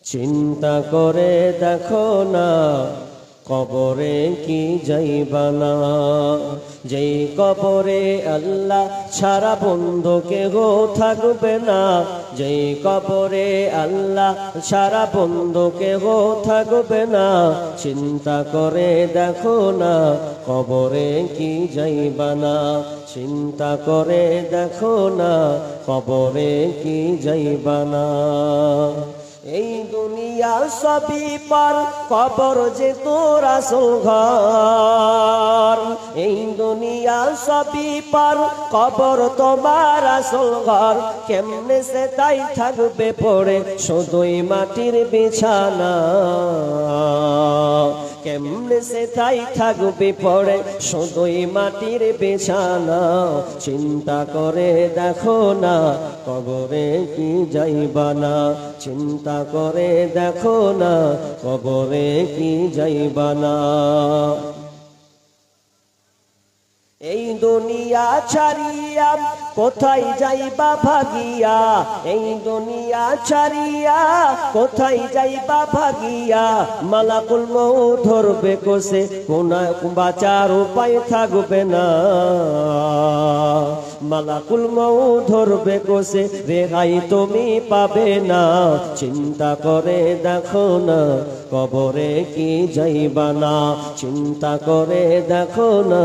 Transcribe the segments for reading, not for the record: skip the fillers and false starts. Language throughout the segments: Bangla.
চিন্তা করে দেখো না কবরে কি যাইবা না, যেই কবরে আল্লাহ ছাড়া বন্ধু কেহ থাকবে না, যেই কবরে আল্লাহ ছাড়া বন্ধু কেহ থাকবে না। চিন্তা করে দেখো না কবরে কি যাইবা না, চিন্তা করে দেখো না কবরে কি যাইবা না। এই দুনিয়া সবই পার, কবর যে তোর আসল ঘর। এই দুনিয়া সবই পার, কবর তোমার আসল ঘর। কেমনে সে তাই থাকবে পড়ে শুধুই মাটির বিছানা, কেমনে সে তাই থাকবে পড়ে শুধুই মাটির বিছানা। চিন্তা করে দেখো না কবরে কি যাইবা না, চিন্তা করে দেখো না কবরে কি যাইবা না। এই দুনিয়া ছাড়িয়া কোথায় যাইবা ভাগিয়া, এই দুনিয়া ছাড়িয়া কোথায় যাইবা ভাগিয়া। মালাকুল মউত ধরবে কোসে, কোনা বাঁচার উপায় থাকবে না। মালাকুল মউত ধরবে কোসে, রেহাই তুমি পাবে না। চিন্তা করে দেখো না কবরে কি যাইবা না, চিন্তা করে দেখো না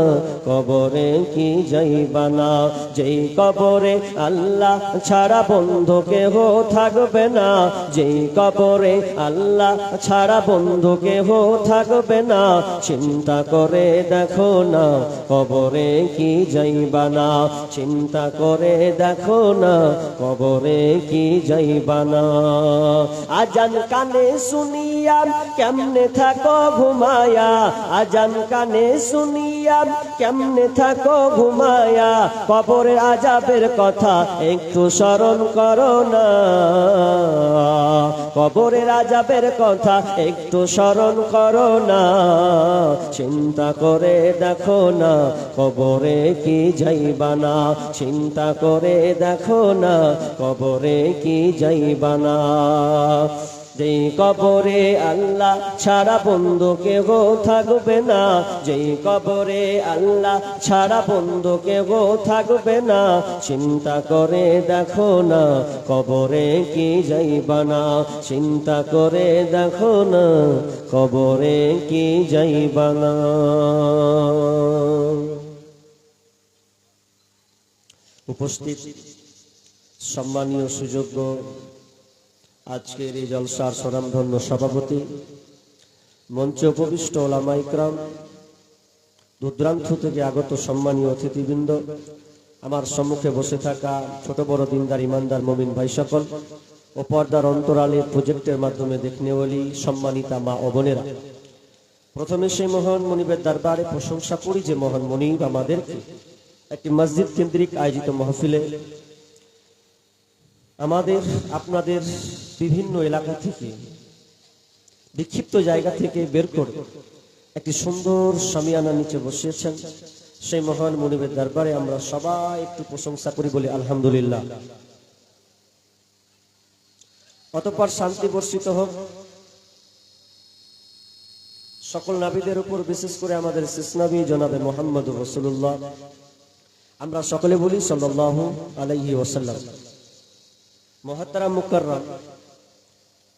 কবরে কি যাইবা না। যেই কবরে আল্লাহ ছাড়া বন্ধু কেহ থাকবে না, যেই কবরে আল্লাহ ছাড়া বন্ধু কেহ থাকবে না। চিন্তা করে দেখো না কবরে কি যাইবা না, চিন্তা করে দেখো না কবরে কি যাইবা না। আজান কানে শুনিয়া কেমনে থাকো ঘুমায়া, আজান কানে শুনিয়া কেমনে থাকো ঘুমায়া। কবরের আযাবের কথা একটু স্মরণ করো না, কবরের আযাবের কথা একটু স্মরণ করো না। চিন্তা করে দেখো না কবরে কি যাইবা না, চিন্তা করে দেখো না কবরে কি যাইবা না। যেই কবরে আল্লাহ ছাড়া বন্ধু কেহ থাকবে না, যেই কবরে আল্লাহ ছাড়া বন্ধু কেহ থাকবে না। চিন্তা করে দেখো না কবরে কি যাইবা না, চিন্তা করে দেখো না কবরে কি যাইবা না। উপস্থিত সম্মানীয় সুযোগ্য আজকের এই জলসার স্বনামধন্য সভাপতি, মঞ্চে উপবিষ্ট ওলামা ইকরাম, দূরদূরান্ত থেকে আগত সম্মানীয় অতিথিবৃন্দ, আমার সম্মুখে বসে থাকা ছোট বড় দিনদার ইমানদার মুমিন ভাই সকল ও পর্দার অন্তরালে প্রজেক্টের মাধ্যমে দেখনেওয়ালি সম্মানিতা মা ও বোনেরা, প্রথমে সেই মহান মনিবের দরবারে প্রশংসা করি যে মহান মনিব আমাদেরকে একটি মসজিদ কেন্দ্রিক আয়োজিত মাহফিলে আমাদের আপনাদের বিভিন্ন এলাকা থেকে বিক্ষিপ্ত জায়গা থেকে বের করে একটি সুন্দর শামিয়ানার নিচে বসিয়েছেন। সেই মহান মনিবের দরবারে আমরা সবাই একটু প্রশংসা করি বলি আলহামদুলিল্লাহ। অতঃপর শান্তি বর্ষিত হোক সকল নবীদের উপর, বিশেষ করে আমাদের শেষ নবী জনাবে মুহাম্মদুর রাসূলুল্লাহ। আমরা সকলে বলি সাল্লাল্লাহু আলাইহি ওয়াসাল্লাম। মুহতারাম মুকাররম,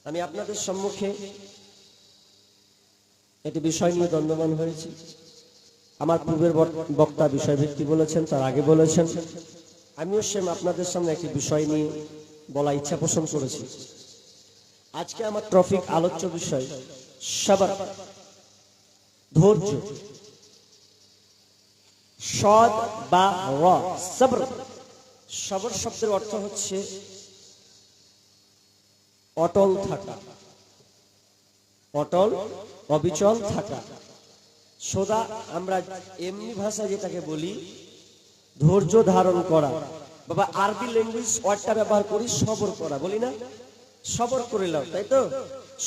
আমি আপনাদের সম্মুখে একটি বিষয় নিয়ে দ্বন্দ্বমান হয়েছি। আমার পূর্বের বক্তা বিষয়ভিত্তিক বলেছেন, তার আগে বলেছেন, আমিও সেম আপনাদের সামনে একটি বিষয় নিয়ে বলা ইচ্ছা পোষণ করেছি। আজকে আমার টপিক আলোচ্য বিষয় সবর, ধৈর্য। সদ বা র সবর, সবর শব্দের অর্থ হচ্ছে অটল থাকা, অটল অবিচল থাকা। সোজা আমরা এমনি ভাষা যেটাকে বলি ধৈর্য ধারণ করা, বাবা আরবি ল্যাঙ্গুয়েজ ওয়ার্ডটা ব্যবহার করি সবর করা, বলি না সবর করে নাও, তাই তো?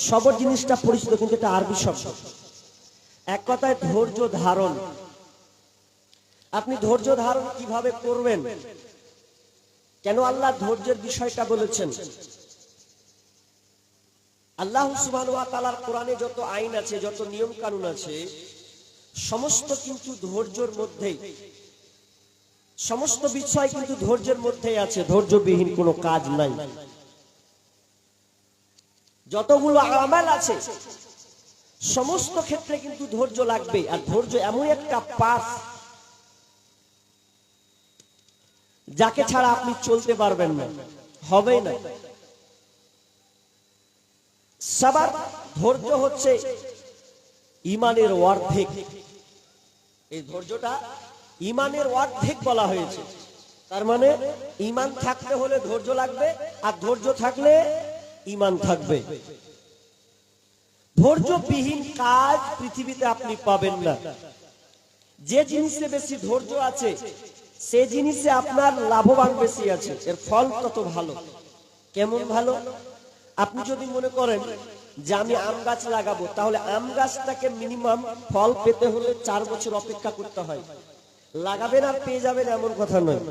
সবর জিনিসটা পরিচিত, কিন্তু এটা আরবি শব্দ। এক কথায় ধৈর্য ধারণ। আপনি ধৈর্য ধারণ কিভাবে করবেন, কেন আল্লাহ ধৈর্যের বিষয়টা বলেছেন? আল্লাহ সুবহানাহু ওয়া তাআলার কোরআনে যত আইন আছে, যত নিয়ম কানুন আছে, সমস্ত কিন্তু ধৈর্যের মধ্যেই, সমস্ত বিষয় কিন্তু ধৈর্যের মধ্যেই আছে। ধৈর্যবিহীন কোনো কাজ নাই। যতগুলো আমাল আছে সমস্ত ক্ষেত্রে কিন্তু ধৈর্য লাগবে। আর ধৈর্য এমন একটা পাস যাকে ছাড়া আপনি চলতে পারবেন না, হবেই না। সবার ধৈর্য হচ্ছে ঈমানের অর্ধেক। এই ধৈর্যটা ঈমানের অর্ধেক বলা হয়েছে। তার মানে ঈমান থাকতে হলে ধৈর্য লাগবে, আর ধৈর্য থাকলে ঈমান থাকবে। ধৈর্যবিহীন কাজ পৃথিবীতে আপনি পাবেন না। যে জিনিসে বেশি ধৈর্য আছে সে জিনিসে আপনার লাভবান বেশি আছে, এর ফল তত ভালো। কেমন ভালো? আপনি যদি মনে করেন যে আমি আম গাছ লাগাবো, তাহলে আম গাছটাকে মিনিমাম ফল পেতে হলে 4 বছর অপেক্ষা করতে হয়। লাগাবেন আর পেয়ে যাবেন এমন কথা নয়।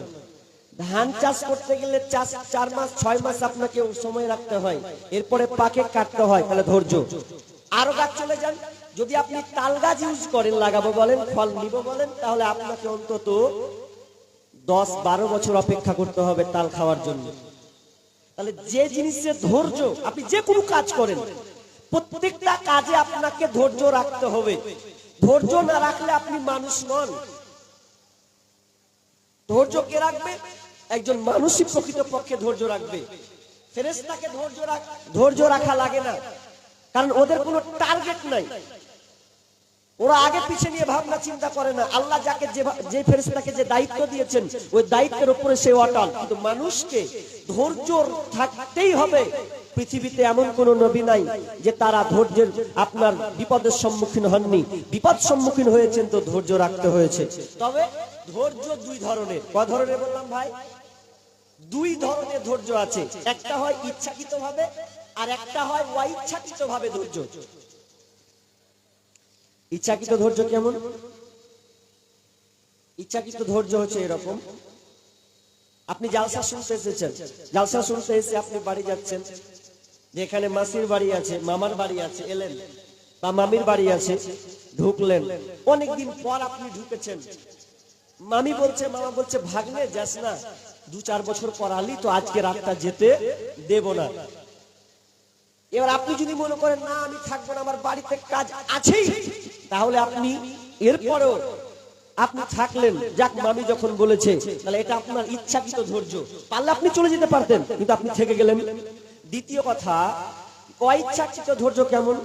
ধান চাষ করতে গেলে 4 মাস 6 মাস আপনাকে সময় রাখতে হয়, এরপরে পাকে কাটতে হয়, তাহলে ধৈর্য। আরো গাছ চলে যান, যদি আপনি তাল গাছ ইউজ করেন, লাগাবো বলেন, ফল নিব বলেন, তাহলে আপনাকে অন্তত 10-12 বছর অপেক্ষা করতে হবে তাল খাওয়ার জন্য। তাহলে যে জিনিসে ধৈর্য, আপনি যে কোনো কাজ করেন, প্রত্যেকটা কাজে আপনাকে ধৈর্য রাখতে হবে। ধৈর্য না রাখলে আপনি মানুষ নন। ধৈর্য কে রাখবে? একজন মানুষই প্রকৃতপক্ষে ধৈর্য রাখবে। ফেরেশতাকে ধৈর্য রাখা লাগে না, কারণ ওদের কোনো টার্গেট নাই। ওরা আগে পিছে নিয়ে ভাবনা চিন্তা করে না। আল্লাহ যাকে যে ফেরেশতাকে যে দায়িত্ব দিয়েছেন ওই দায়িত্বের উপরে সে অটল। কিন্তু মানুষকে ধৈর্য থাকতেই হবে। পৃথিবীতে এমন কোন নবী নাই যে তারা ধৈর্যের আপনার বিপদের সম্মুখীন হননি। বিপদ সম্মুখীন হয়েছেন তো ধৈর্য রাখতে হয়েছে। তবে ধৈর্য 2 ধরনের। কয় ধরনের বললাম ভাই? 2 ধরনের ধৈর্য আছে। একটা হয় ইচ্ছাকৃত ভাবে, আর একটা হয় অইচ্ছাকৃত ভাবে ধৈর্য। ইচ্ছাকৃত ধৈর্য কেমন? ইচ্ছাকৃত ধৈর্য হচ্ছে এরকম, আপনি জালসা শুনতে এসেছেন, জালসা শুনতে এসে আপনি বাড়ি যাচ্ছেন, যেখানে মাসির বাড়ি আছে, মামার বাড়ি আছে, এলেন, বা মামির বাড়ি আছে, ঢুকলেন। অনেকদিন পর আপনি ঢুকেছেন। মামি বলছে, মামা বলছে, ভাগ্নে যাস না, 2-4 বছর পর আলি তো, আজকে রাতটা যেতে দেব না। এবার আপনি যদি মনে করেন না আমি থাকবো না, আমার বাড়িতে কাজ আছেই, তাহলে আপনি এরপরেও আপনি থাকলেন। যাক, মামি যখন বলেছে, তাহলে এটা আপনার ইচ্ছাকৃত ধৈর্য। পারলে আপনি চলে যেতে পারতেন, কিন্তু আপনি থেকে গেলেন। দ্বিতীয় কথা, অইচ্ছাকৃত ধৈর্য কেমন?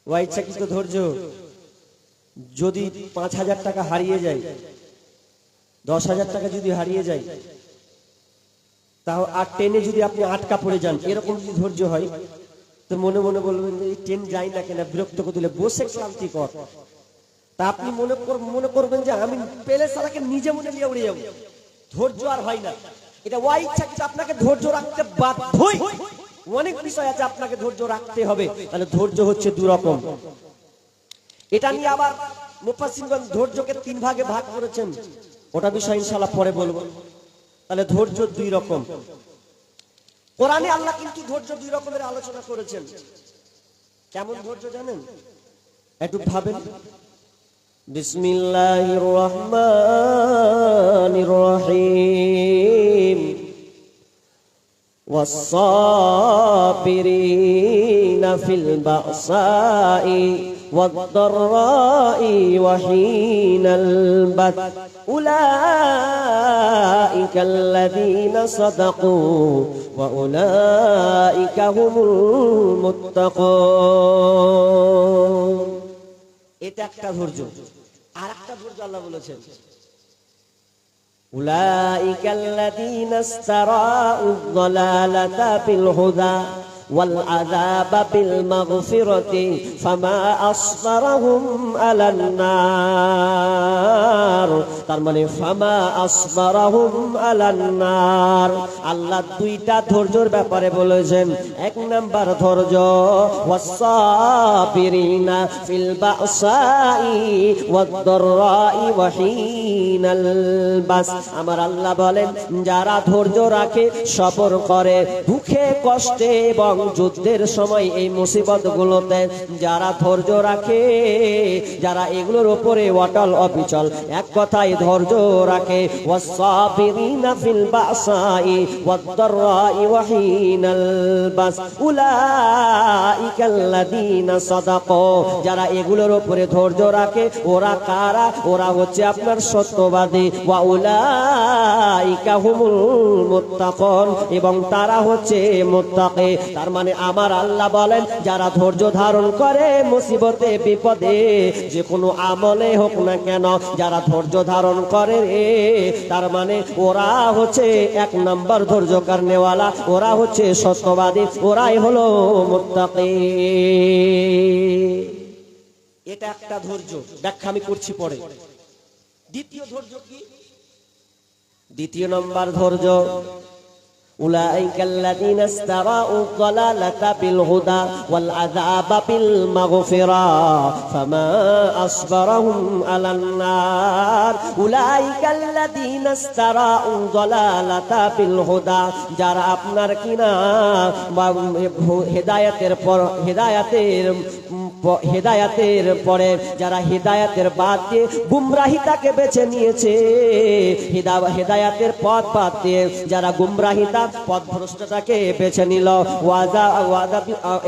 অইচ্ছাকৃত ধৈর্য, যদি 5,000 টাকা হারিয়ে যায়, 10,000 টাকা যদি হারিয়ে যায়, তাও আর ট্রেনে যদি আপনি আটকা পড়ে যান, এরকম যদি ধৈর্য হয়, তো মনে মনে বলবেন এই ট্রেন যায় না কেন, বিরক্ত করে দিলে, বসে ক্লান্তি কর। তা আপনি মনে করবেন যে আমি পেলে সারাকে নিজে মনে নিয়ে উড়ে যাবো। ধৈর্য আর হয় না। এটা অইচ্ছাকৃত, আপনাকে ধৈর্য রাখতে বাধ্যই। অনেক বিষয় আছে আপনাকে ধৈর্য রাখতে হবে। তাহলে ধৈর্য হচ্ছে 2 রকম। এটা নিয়ে আবার মুফাসসিরগণ ধৈর্যকে 3 ভাগে ভাগ করেছেন, ওটা বিষয় ইনশাআল্লাহ পরে বলবো। তাহলে ধৈর্য 2 রকম। কোরআনে আল্লাহ কিন্তু ধৈর্য 2 রকমের আলোচনা করেছেন। কেমন ধৈর্য জানেন? একটু ভাবেন। বিসমিল্লাহির রহমানির রহিম। ওয়াস-সাবিরিনা ফিল বাসাই ওয়াদ-দাররাই ওয়া হিনাল বাস উলাইকাল্লাযীনা সাদাকু ওয়া উলাইকা হুমুল মুত্তাকুন। এটা একটা ধৈর্য। আর একটা ধৈর্য আল্লাহ বলেছেন, উলাইকাল্লাযীনা ইসতারাউয-যালালাতা বিল হুদা ওয়াল আযাবা বিল মাগফিরাতি ফামা আসবারহুম আলান নার। তার মানে ফামা আসবারহুম আলান নার। আল্লাহ দুইটা ধৈর্যের ব্যাপারে বলেছেন। এক নাম্বার ধৈর্য ওয়াসাবিরিনা ফিল বাসাই ওয়াদ-দাররাই ওয়া হিনাল বাস। আমার আল্লাহ বলেন যারা ধৈর্য রাখে, সবর করে, দুঃখে কষ্টে এবং যুদ্ধের সময় এই মুসিবতগুলোতে যারা ধৈর্য রাখে, যারা এগুলোর উপরে অটল অবিচল, এক কথায় ধৈর্য রাখে, ওয়াসাবিরিনা ফিল বাসাই ওয়াদ-দাররাই ওয়া হিনাল বাস উলাইকাল্লাযীনা সাদাকু। যারা এগুলোর উপরে ধৈর্য রাখে ওরা কারা? ওরা হচ্ছে আপনার সত্যবাদী। ওয়া উলাইকা হুমুল মুত্তাকুন, এবং তারা হচ্ছে মুত্তাকি। তার মানে আমার আল্লাহ বলেন যারা ধৈর্য ধারণ করে মুসিবতে বিপদে যে কোনো আমলে হোক না কেন, যারা ধৈর্য ধারণ করে তার মানে ওরা হচ্ছে এক নম্বর ধৈর্য কারনেওয়ালা, ওরা হচ্ছে সত্যবাদী, ওরাই হলো মুত্তাকি। এটা একটা ধৈর্য, ব্যাখ্যা আমি করছি পরে। দ্বিতীয় ধৈর্য কি? দ্বিতীয় নম্বর ধৈর্য উলাইকাল্লাযীনা ইসতারাউ যালালাতা বিল হুদা ওয়াল আযাবা বিল মাগফিরা ফামা আসবারহুম আলান নার। উলাইকাল্লাযীনা ইসতারাউ যালালাতা বিল হুদা, যারা আপনার কিনা হেদায়েতের পরে যারা হেদায়েতের বাদ দিয়ে গুমরাহিতাকে বেছে নিয়েছে, হেদায়েতের পথ বাদ দিয়ে যারা গুমরাহিতা পথভ্রষ্টতাকে বেছে নিল,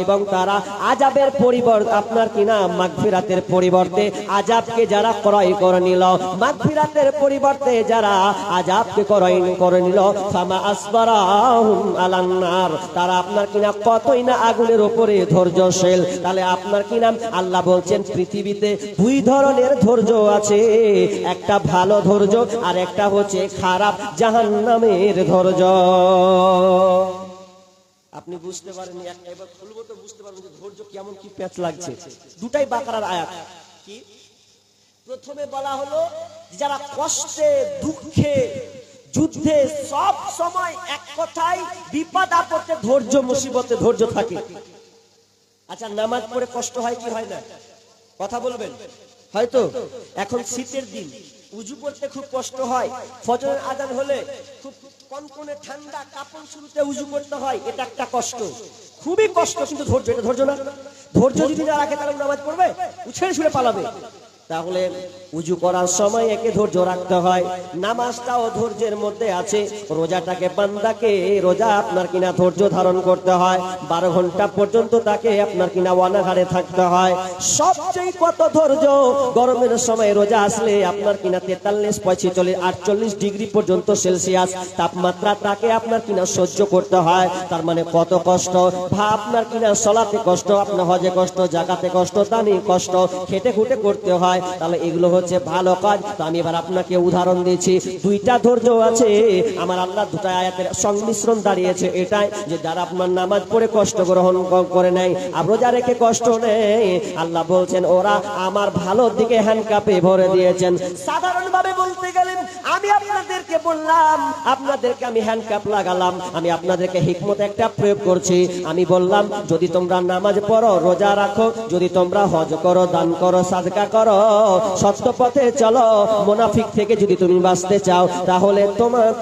এবং তারা আযাবের পরিবর্তে আপনার কিনা মাগফিরাতের পরিবর্তে আযাবকে যারা ক্রয় করে নিল, মাগফিরাতের পরিবর্তে যারা আযাবকে ক্রয় করে নিল, ফামা আসবারাহুম আলান নার। তারা আপনার কিনা কতই না আগুনের উপরে ধৈর্যশীল। তাহলে আপনার কিনা আল্লাহ বলছেন পৃথিবীতে দুই ধরনের ধৈর্য আছে, একটা ভালো ধৈর্য আর একটা হচ্ছে খারাপ জাহান্নামের ধৈর্য। আপনি বুঝতে পারেন, এবার খুলবো তো বুঝতে পারবেন যে ধৈর্য কেমন কি প্যাচ লাগছে। দুটাই বাকারার আয়াত। কি প্রথমে বলা হলো যারা কষ্টে দুঃখে যুদ্ধে সব সময় এক কথায় বিপদ আপদে ধৈর্য মুসিবতে ধৈর্য থাকে। আচ্ছা নামাজ পড়ে কষ্ট হয় কি হয় না? কথা বলবেন। হয়তো এখন শীতের দিন উজু করতে খুব কষ্ট হয়, ফজরের আযান হলে খুব কনকনে ঠান্ডা কাপড় শুরুতে উজু করতে হয়, এটা একটা কষ্ট, খুবই কষ্ট, কিন্তু ধৈর্য। এটা ধৈর্য না? ধৈর্য যদি না রাখে তাহলে নামাজ পড়বে, উছলে ছুড়ে পালাবে। তাহলে উজু করার সময় একে ধৈর্য রাখতে হয়। নামাজটাও ধৈর্যের মধ্যে আছে। রোজাটাকে বান্দাকে রোজা আপনার কিনা ধৈর্য ধারণ করতে হয়, 12 ঘন্টা পর্যন্ত তাকে আপনার কিনা অনাহারে থাকতে হয়। সবচেয়ে কত ধৈর্য গরমের সময় রোজা আসলে আপনার কিনা 43, 45, 48 ডিগ্রি পর্যন্ত সেলসিয়াস তাপমাত্রা তাকে আপনার কিনা সহ্য করতে হয়। তার মানে কত কষ্ট। আপনার কিনা সলাতে কষ্ট, আপনার হজে কষ্ট, জাকাতে কষ্ট, দানে কষ্ট, খেটে খুটে করতে হয়। তাহলে এগুলো হচ্ছে ভালো কাজ। তো আমি এবার আপনাকে উদাহরণ দিয়েছি, দুইটা ধৈর্য আছে। আমার আল্লাহ দুটা আয়াতের সংমিশ্রণ দাঁড়িয়েছে এটাই যে যারা আপনার নামাজ পড়ে কষ্ট গ্রহণ করে নেয় আর রোজা রেখে কষ্ট নেয়, আল্লাহ বলছেন ওরা আমার ভালোর দিকে হ্যান্ডকাপে ভরে দিয়েছেন। সাধারণভাবে বলতে গেলেন আমি আপনাদেরকে বললাম, আপনাদেরকে আমি হ্যান্ডকাপ লাগালাম, আমি আপনাদেরকে হিকমত একটা প্রয়োগ করছি। আমি বললাম যদি তোমরা নামাজ পড়ো, রোজা রাখো, যদি তোমরা হজ করো, দান করো, সাদকা করো, সত্য পথে চলো, মুনাফিক থেকে যদি তুমি বাঁচতে চাও তাহলে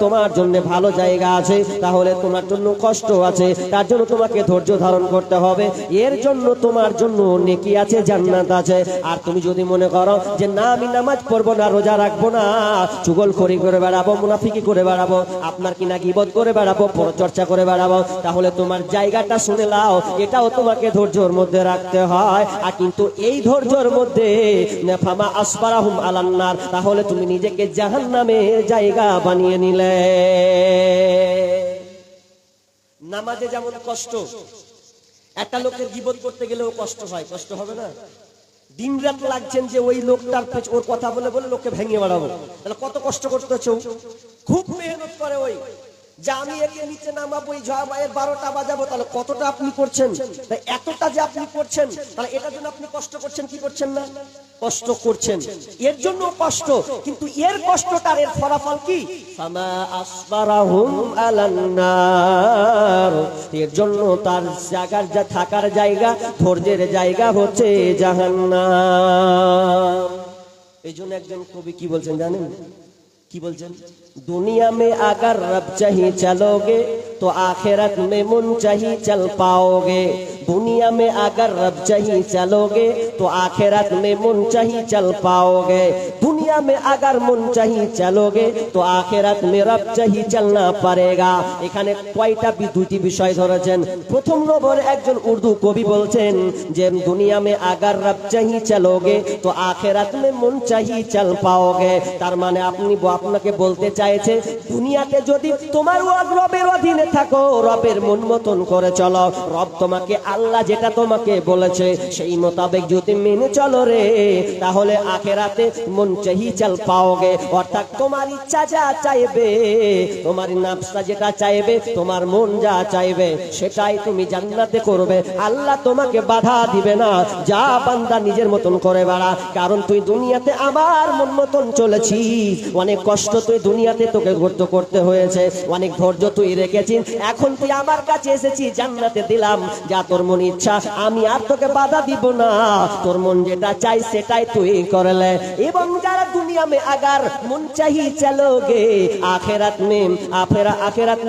তোমার জন্য ভালো জায়গা আছে, তাহলে তোমার জন্য কষ্ট আছে, তার জন্য তোমাকে ধৈর্য ধারণ করতে হবে। এর জন্য তোমার জন্য নেকি আছে, জান্নাত আছে। আর তুমি যদি মনে করো যে না আমি নামাজ পড়বো না, রোজা রাখবো না, চুগলখড়ি করে বেড়াবো, মুনাফিকি করে বেড়াবো, আপনার কিনা গীবত করে বেড়াবো, পরচর্চা করে বেড়াবো, তাহলে তোমার জায়গাটা শুনে নাও, এটাও তোমাকে ধৈর্যের মধ্যে রাখতে হয়। আর কিন্তু এই ধৈর্যের মধ্যে ফামা আসবারাহুম আলান নার, তাহলে তুমি নিজেকে জাহান্নামের জায়গা বানিয়ে নিলে। নামাজে যেমন কষ্ট, একটা লোকের গীবত করতে গেলেও কষ্ট হয়, কষ্ট হবে না? দিন রাত লাগছেন যে ওই লোকটার ওর কথা বলে বলে লোককে ভেঙে বেড়াবো, তাহলে কত কষ্ট করতে হচ্ছে। খুব মেহনত করে ওই যে আমি একে নিচে নামাবো, এই জয়াবাইয়ের 12টা বাজাবো, তাহলে কতটা আপনি করছেন? তাই এতটা যে আপনি করছেন, তাহলে এটার জন্য আপনি কষ্ট করছেন কি করছেন না? কষ্ট করছেন, এর জন্য কষ্ট। কিন্তু এর কষ্টটার এর ফলাফল কি? ফামা আসবারাহুম আলান নার, এর জন্য তার জায়গার যা থাকার জায়গা, ধৈর্যের জায়গা হচ্ছে জাহান্নাম। এই জন্য একজন কবি কি বলছেন জানেন? কি বলছেন? दुनिया में अगर रब चाही चलोगे तो आखिरत में मुन चाही चल पाओगे। दुनिया में अगर रब चाही चलोगे तो आखिरत में मुन चाही चल पाओगे। दुनिया में अगर मुन चाही चलोगे तो आखिरत में रब चाही चलना पड़ेगा। এখানে কয়টা দুইটি বিষয় ধরেছেন। প্রথম নম্বর একজন উর্দু কবি বলছেন যে দুনিয়া में अगर रब चाही चलोगे तो आखिरत में मुन चाही चल पाओगे। তার মানে আপনি আপনাকে বলতে চাইছে দুনিয়াতে যদি তোমার রবের অধীনে থাকো, রবের মন মতন করে চলো, রব তোমাকে আল্লাহ যেটা তোমাকে বলেছে সেই মোতাবেক যদি মেনে চলো রে, তাহলে আখেরাতে মন চাহি চল পাওগে। অর্থাৎ তোমার ইচ্ছা যা চাইবে, তোমার নফসটা যেটা চাইবে, তোমার মন যা চাইবে সেটাই তুমি জান্নাতে করবে। আল্লাহ তোমাকে বাধা দিবে না, যা বান্দা নিজের মতন করে বেড়া। কারণ তুই দুনিয়াতে আমার মন মতন চলেছিস, অনেক কষ্ট তুই দুনিয়াতে তোকে করতে হয়েছে, অনেক ধৈর্য তুই রেখেছিস, এখন তুই আমার কাছে এসেছিস, জান্নাতে দিলাম, যা তোর মন ইচ্ছা, আমি আর তোকে বাধা দিব না, তোর মন যেটা চাই সেটাই তুই করলে। এবং যারা দুনিয়া में अगर मन चाहिए चलोगे आखिरत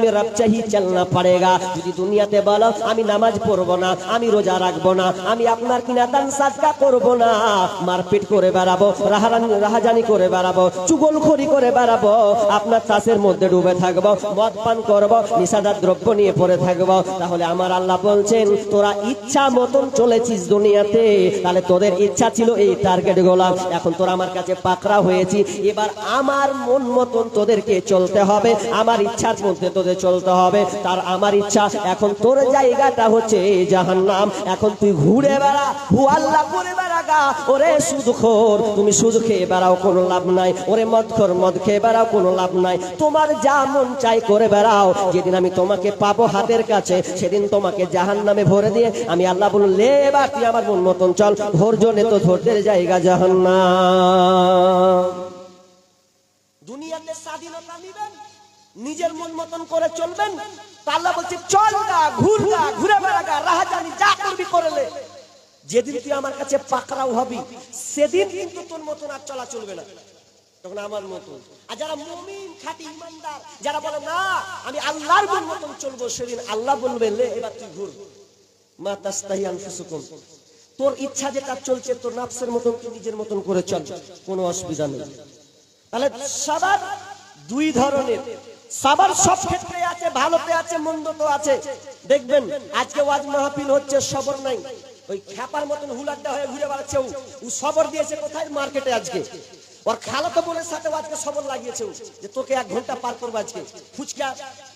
में रब चाहिए चलना पड़ेगा। যদি দুনিয়াতে বলো আমি নামাজ পড়বো না, আমি রোজা রাখবো না, আমি আপনার কিনা দান সাদকা করবো না, মারপিট করে বেড়াবো, রাহাজানি করে বেড়াবো, চুগলখড়ি করে বেড়াবো, আপনার চাষের মধ্যে ডুবে থাকবো, মদ পান করবো, নিশাদার দ্রব্য নিয়ে পড়ে থাকবো, তাহলে আমার আল্লাহ বলছেন তোরা ইচ্ছা মতন চলেছিস দুনিয়াতে, তাহলে তোদের ইচ্ছা ছিল এই টার্গেট গোলাম, এখন তোরা আমার কাছে পাকড়া হয়েছি, এবার আমার মন মতন তোদেরকে চলতে হবে, আমার ইচ্ছার মধ্যে তোদের চলতে হবে। তার আমার ইচ্ছা, এখন তোর জায়গাটা হচ্ছে জাহান্নাম, এখন তুই ঘুরে বেড়া, হু আল্লাহ করে বেড়াগা। ওরে সুদখোর, তুমি সুদ খেয়ে বেড়াও, কোনো লাভ নাই। ওরে মদখোর, মদ খেয়ে বেড়াও, কোনো লাভ নাই। তোমার যা মন চাই করে বেড়াও, যেদিন আমি তোমাকে পাবো হাতের কাছে, সেদিন তোমাকে জাহান্নামে ভরে দিয়ে আমি আল্লাহ বলুন লে এবার তুই আমার মন মতন চল। ধৈর্য নে, তো ধৈর্যের জায়গা জাহান্নাম। দুনিয়াতে স্বাধীনতা নিবেন, নিজের মন মতন করে চলবেন, আল্লাহ বলছে চল গা, ঘুর গা, ঘুরে বেড়াগা, রাহাজানি যা করবি করলে। যেদিন তুই আমার কাছে পাকড়াও হবি, সেদিন কিন্তু তোর মতন আর চলা চলবে না, তখন আমার মতন। আর যারা মুমিন খাঁটি ইমানদার, যারা বলে না আমি আল্লাহর মন মতন চলবো, সেদিন আল্লাহ বলবে লে এবার তুই ঘুর। মা তাস্তাহি আনফুসুকুম, তোর ইচ্ছা যেটা চলছে তোর নফসের মতন তুই নিজের মতন করে চল, কোনো অসুবিধা নেই। তাহলে সবার দুই ধরনের, সবার সব ক্ষেত্রে আছে, ভালোতে আছে, মন্দতে আছে। দেখবেন আজকে ওয়াজ মাহফিল হচ্ছে, সবর নাই, ওই খ্যাপার মতন হুলাড্ডা হয়ে ঘুরে বেড়াচ্ছে, ও সবর দিয়েছে কোথায়? মার্কেটে। আজকে ওর খালাতো বোনের সাথে আজকে সবর লাগিয়েছে যে তোকে 1 ঘন্টা পার করবো আজকে, ফুচকা,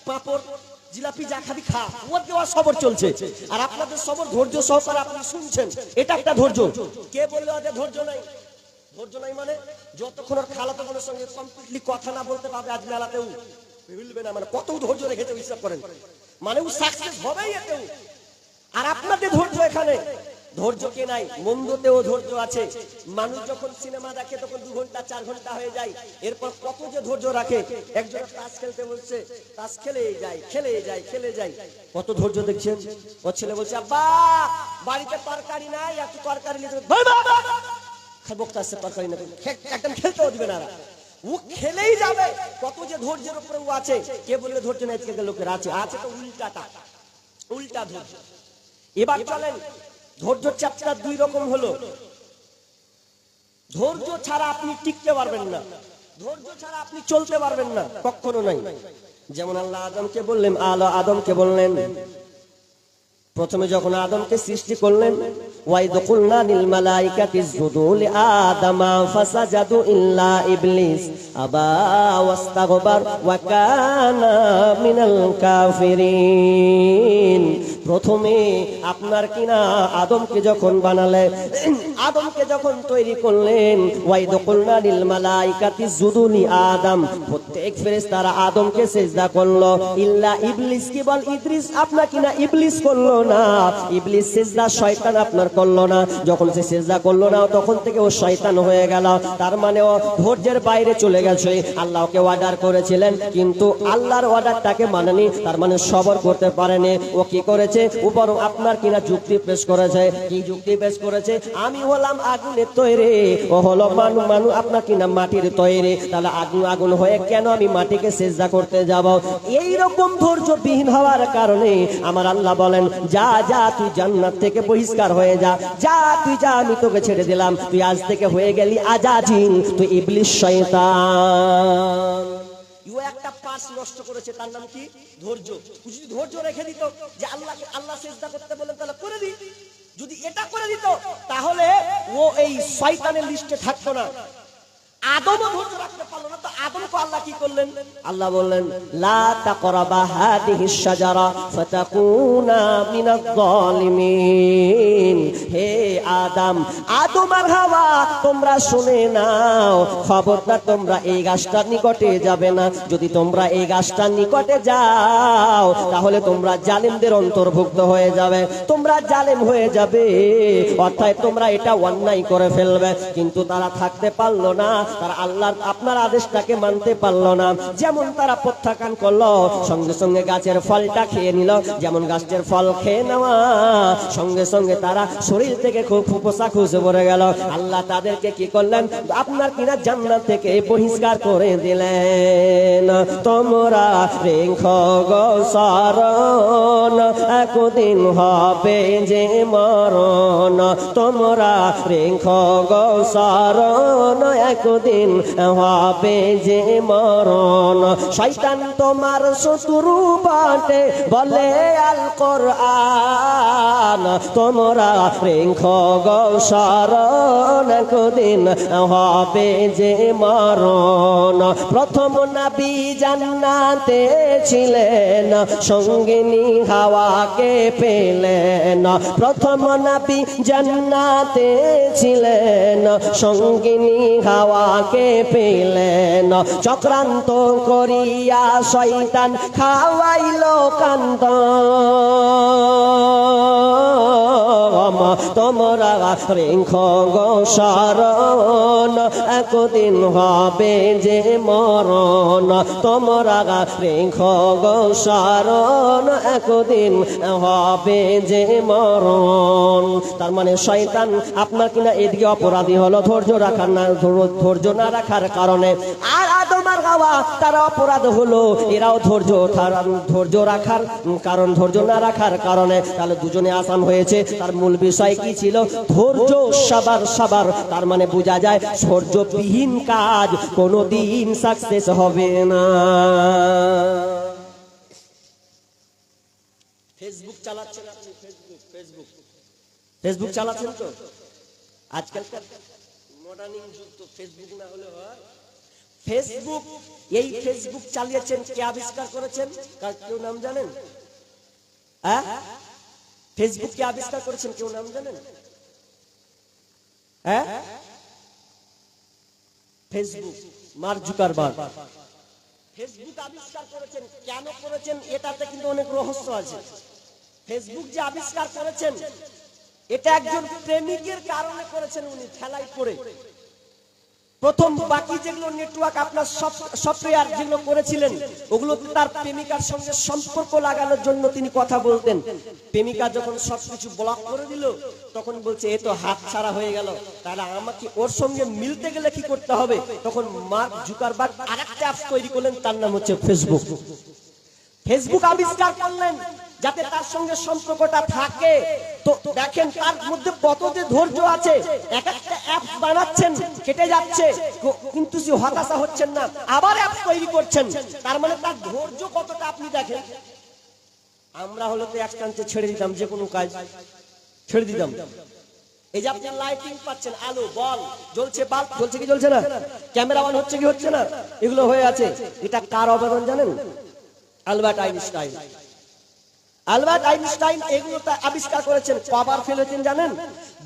পাঁপড়, জিলাপি যা খাবি খা, ওর দেওয়া সবর চলছে। আর আপনাদের সবর ধৈর্য সহকারে আপনি শুনছেন, এটা একটা ধৈর্য। কে বললে ওদের ধৈর্য নাই? ধৈর্য নাই মানে যতক্ষণ ওর খালাতো বোনের সঙ্গে কমপ্লিটলি কথা না বলতে পারবে আজ মেলাতেও মিলবে না, মানে কত ধৈর্য রেখেছে হিসাব করেন, মানে ও সাকসেস হবেই এতেও। আর আপনাদের ধৈর্য এখানে, ধৈর্য কে নাই? মন্দতেও ধৈর্য আছে। মানুষ যখন সিনেমা দেখে তখন 2 ঘন্টা 4 ঘন্টা হয়ে যায়, এরপর কত যে ধৈর্য রাখে। একজন তাস খেলতে বলছে, তাস খেলেই যায়, কত ধৈর্য দেখছেন। ওর ছেলে বলছে আব্বা বাড়িতে তরকারি নাই, একটু তরকারি নিতে, বক্তা আসছে তরকারি না, একদম খেলতেও দিবে না, ও খেলেই যাবে। কত যে ধৈর্যের উপরে ও আছে। কে বললে ধৈর্য নেই? আজকাল লোকের আছে, আছে তো উল্টা ধৈর্য। এবার চলেন, ধৈর্য চ্যাপ্টার 2 রকম হলো। ধৈর্য ছাড়া আপনি টিকতে পারবেন না, ধৈর্য ছাড়া আপনি চলতে পারবেন না, কখনো নাই। যেমন আল্লাহ আদমকে বললেন, প্রথমে যখন আদমকে সৃষ্টি করলেন, ওয়াইদ কুলনা লিল মালাইকাতি ইসজুদু লিআদামা ফাসাজাদু ইল্লা ইবলিস আবা ওয়াস্তাগবার ওয়া কানা মিনাল কাফিরিন। প্রথমে আপনার কিনা আদমকে যখন বানালে, আদমকে যখন তৈরি করলেন, ওয়াইদ কুলনা লিল মালাইকাতি ইসজুদু আদম, প্রত্যেক ফেরেশতারা আদমকে সিজদা করলো, ইল্লা ইবলিস। কি বল ইদ্রিস আপনার কিনা ইবলিস করলো না। ইবলিস সিজদা শয়তান আপনার করলো না। যখন সে সিজদা করলো না, তখন থেকে ও শয়তান হয়ে গেল। তার মানে ও ধৈর্যের বাইরে চলে গেছে। আল্লাহকে অর্ডার করেছিলেন, কিন্তু আল্লাহর অর্ডারটাকে মানেনি, তার মানে সবর করতে পারেনি। ও কি করেছে? উপর আপনার কিনা যুক্তি পেশ করেছে। কি যুক্তি পেশ করেছে? আমি হলাম আগুনের তৈরি, ও হলো মানু আপনার কিনা মাটির তৈরি, তাহলে আগুন হয়ে কেন আমি মাটিকে সিজদা করতে যাব? এইরকম ধৈর্যবিহীন হওয়ার কারণে আমার আল্লাহ বলেন, যা যা তুই জান্নাত থেকে বহিষ্কার হয়ে যা, যা তুই যা, আমি তোকে ছেড়ে দিলাম। তুই আজ থেকে হয়ে গেলি আজাজিন, তুই ইবলিস শয়তান। একটা পাঁচ নষ্ট করেছে, তার নাম কি? ধৈর্য। যদি ধৈর্য রেখে দিত যে আল্লাহ সিজদা করতে বলেন তাহলে করে দিত, যদি এটা করে দিত তাহলে ও এই শয়তানের লিস্টে থাকতো না। আদমও ধৈর্য রাখতে পারলো না, তো আদমকে আল্লাহ কি করলেন? আল্লাহ বললেন, লা তাকরাবা হাদিহিশ শাজারা ফাতাকুনা মিনাজ জালিমিন। হে আদম আর হাওয়া, তোমরা শুনে নাও, খবরদার তোমরা এই গাছটার নিকটে যাবে না। যদি তোমরা এই গাছটার নিকটে যাও, তাহলে তোমরা জালিমদের অন্তর্ভুক্ত হয়ে যাবে, তোমরা জালিম হয়ে যাবে, অর্থাৎ তোমরা এটা অন্যায় করে ফেলবে। কিন্তু তারা থাকতে পারলো না, তারা আল্লাহর আপনার আদেশটাকে মানতে পারলো না। যেমন তারা প্রত্যাখ্যান করলো, সঙ্গে সঙ্গে গাছের ফলটা খেয়ে নিল। যেমন গাছের ফল খেয়ে নেওয়া সঙ্গে সঙ্গে তারা শরীর থেকে খুব ফুফসা খুশে পড়ে গেল। আল্লাহ তাদেরকে কি করলেন? আপনার কিনা জান্নাত থেকে বহিষ্কার করে দিলেন। তোমরা রেখো গো শরণ, একদিন হবে যে মরণ। তোমরা রেখো গো শরণ, একদিন হবে যে মরণ। শয়তান তোমার শত্রু বটে বলে আল কোরআন। তোমরা রেখো গো শরণ, একদিন হবে যে মরণ। প্রথম নবী জান্নাতে ছিলেন, সঙ্গিনী হাওয়াকে পেলেন। প্রথম নবী জান্নাতে ছিলেন, সঙ্গিনী হাওয়াকে পেলেন। চক্রান্ত করিয়া শয়তান খাওয়াইল কান্ত। তোমরা রেখো গো শরণ, একদিন হবে যে মরণ। তোমরা রেখো গো শরণ, একদিন হবে যে মরণ। তার মানে শয়তান আপনার কিনা এদিকে অপরাধী হলো ধৈর্য না রাখার কারণে। আর আদম আর হাওয়া তারা অপরাধ হলো, এরাও ধৈর্য রাখার কারণ, ধৈর্য না রাখার কারণে। তাহলে দুজনে আসান হয়েছে। তার মূল বিষয় কি ছিল? ধৈর্য, সাবার। তার মানে বোঝা যায় ধৈর্যবিহীন কাজ কোনোদিন সাকসেস হবে না। ফেসবুক চালাচ্ছেন আপনি? ফেসবুক চালাচ্ছেন তো? আজকালকার মডার্নিং যুগ তো, ফেসবুক না হলে হয়? ফেসবুক, এই ফেসবুক চালিয়েছেন কে আবিষ্কার করেছেন? কেউ নাম জানেন? হ্যাঁ, ফেসবুক কে আবিষ্কার করেছেন? কেউ নাম জানেন? হ্যাঁ, ফেসবুক মার্ক জুকারবার্গ ফেসবুক আবিষ্কার করেছেন। কেন করেছেন এটাতে কিন্তু অনেক রহস্য আছে। ফেসবুক যে আবিষ্কার করেছেন, এটা একজন প্রেমিকের কারণে করেছেন। উনি ঠেলাই পড়ে প্রথম বাকি যেগুলো নেটওয়ার্ক আপনার সফটওয়্যার যেগুলো করেছিলেন, ওগুলো তার প্রেমিকার সঙ্গে সম্পর্ক লাগানোর জন্য তিনি কথা বলতেন। প্রেমিকা যখন সবকিছু ব্লক করে দিল, তখন বলছে এ তো হাত ছাড়া হয়ে গেল, তাহলে আমাকে ওর সঙ্গে মিলতে গেলে কি করতে হবে? তখন মার্ক জুকারবার্গ আরেকটা অ্যাপ তৈরি করলেন, তার নাম হচ্ছে ফেসবুক। ফেসবুক আবিষ্কার করলেন যাতে তার সঙ্গে সম্পর্কটা থাকে। তো দেখেন তার মধ্যে কত যে ধৈর্য আছে। এক একটা অ্যাপ বানাচ্ছেন, কেটে যাচ্ছে, কিন্তু সে হতাশা হচ্ছেন না, আবার অ্যাপ তৈরি করছেন। তার মানে তার ধৈর্য কতটা আপনি দেখেন। আমরা হলে তো এক চান্সে ছেড়ে দিতাম, যে কোনো কাজ ছেড়ে দিতাম। এই যে আপনি লাইটিং পাচ্ছেন, আলো বল জ্বলছে, বাল্ব জ্বলছে কি জ্বলছে না, ক্যামেরা অন হচ্ছে কি হচ্ছে না, এগুলো হয়ে আছে। এটা কার অবদান জানেন? Albert Einstein. আলবার্ট আইনস্টাইন এগুলোটা আবিষ্কার করেছেন, কবার ফেলেছেন জানেন?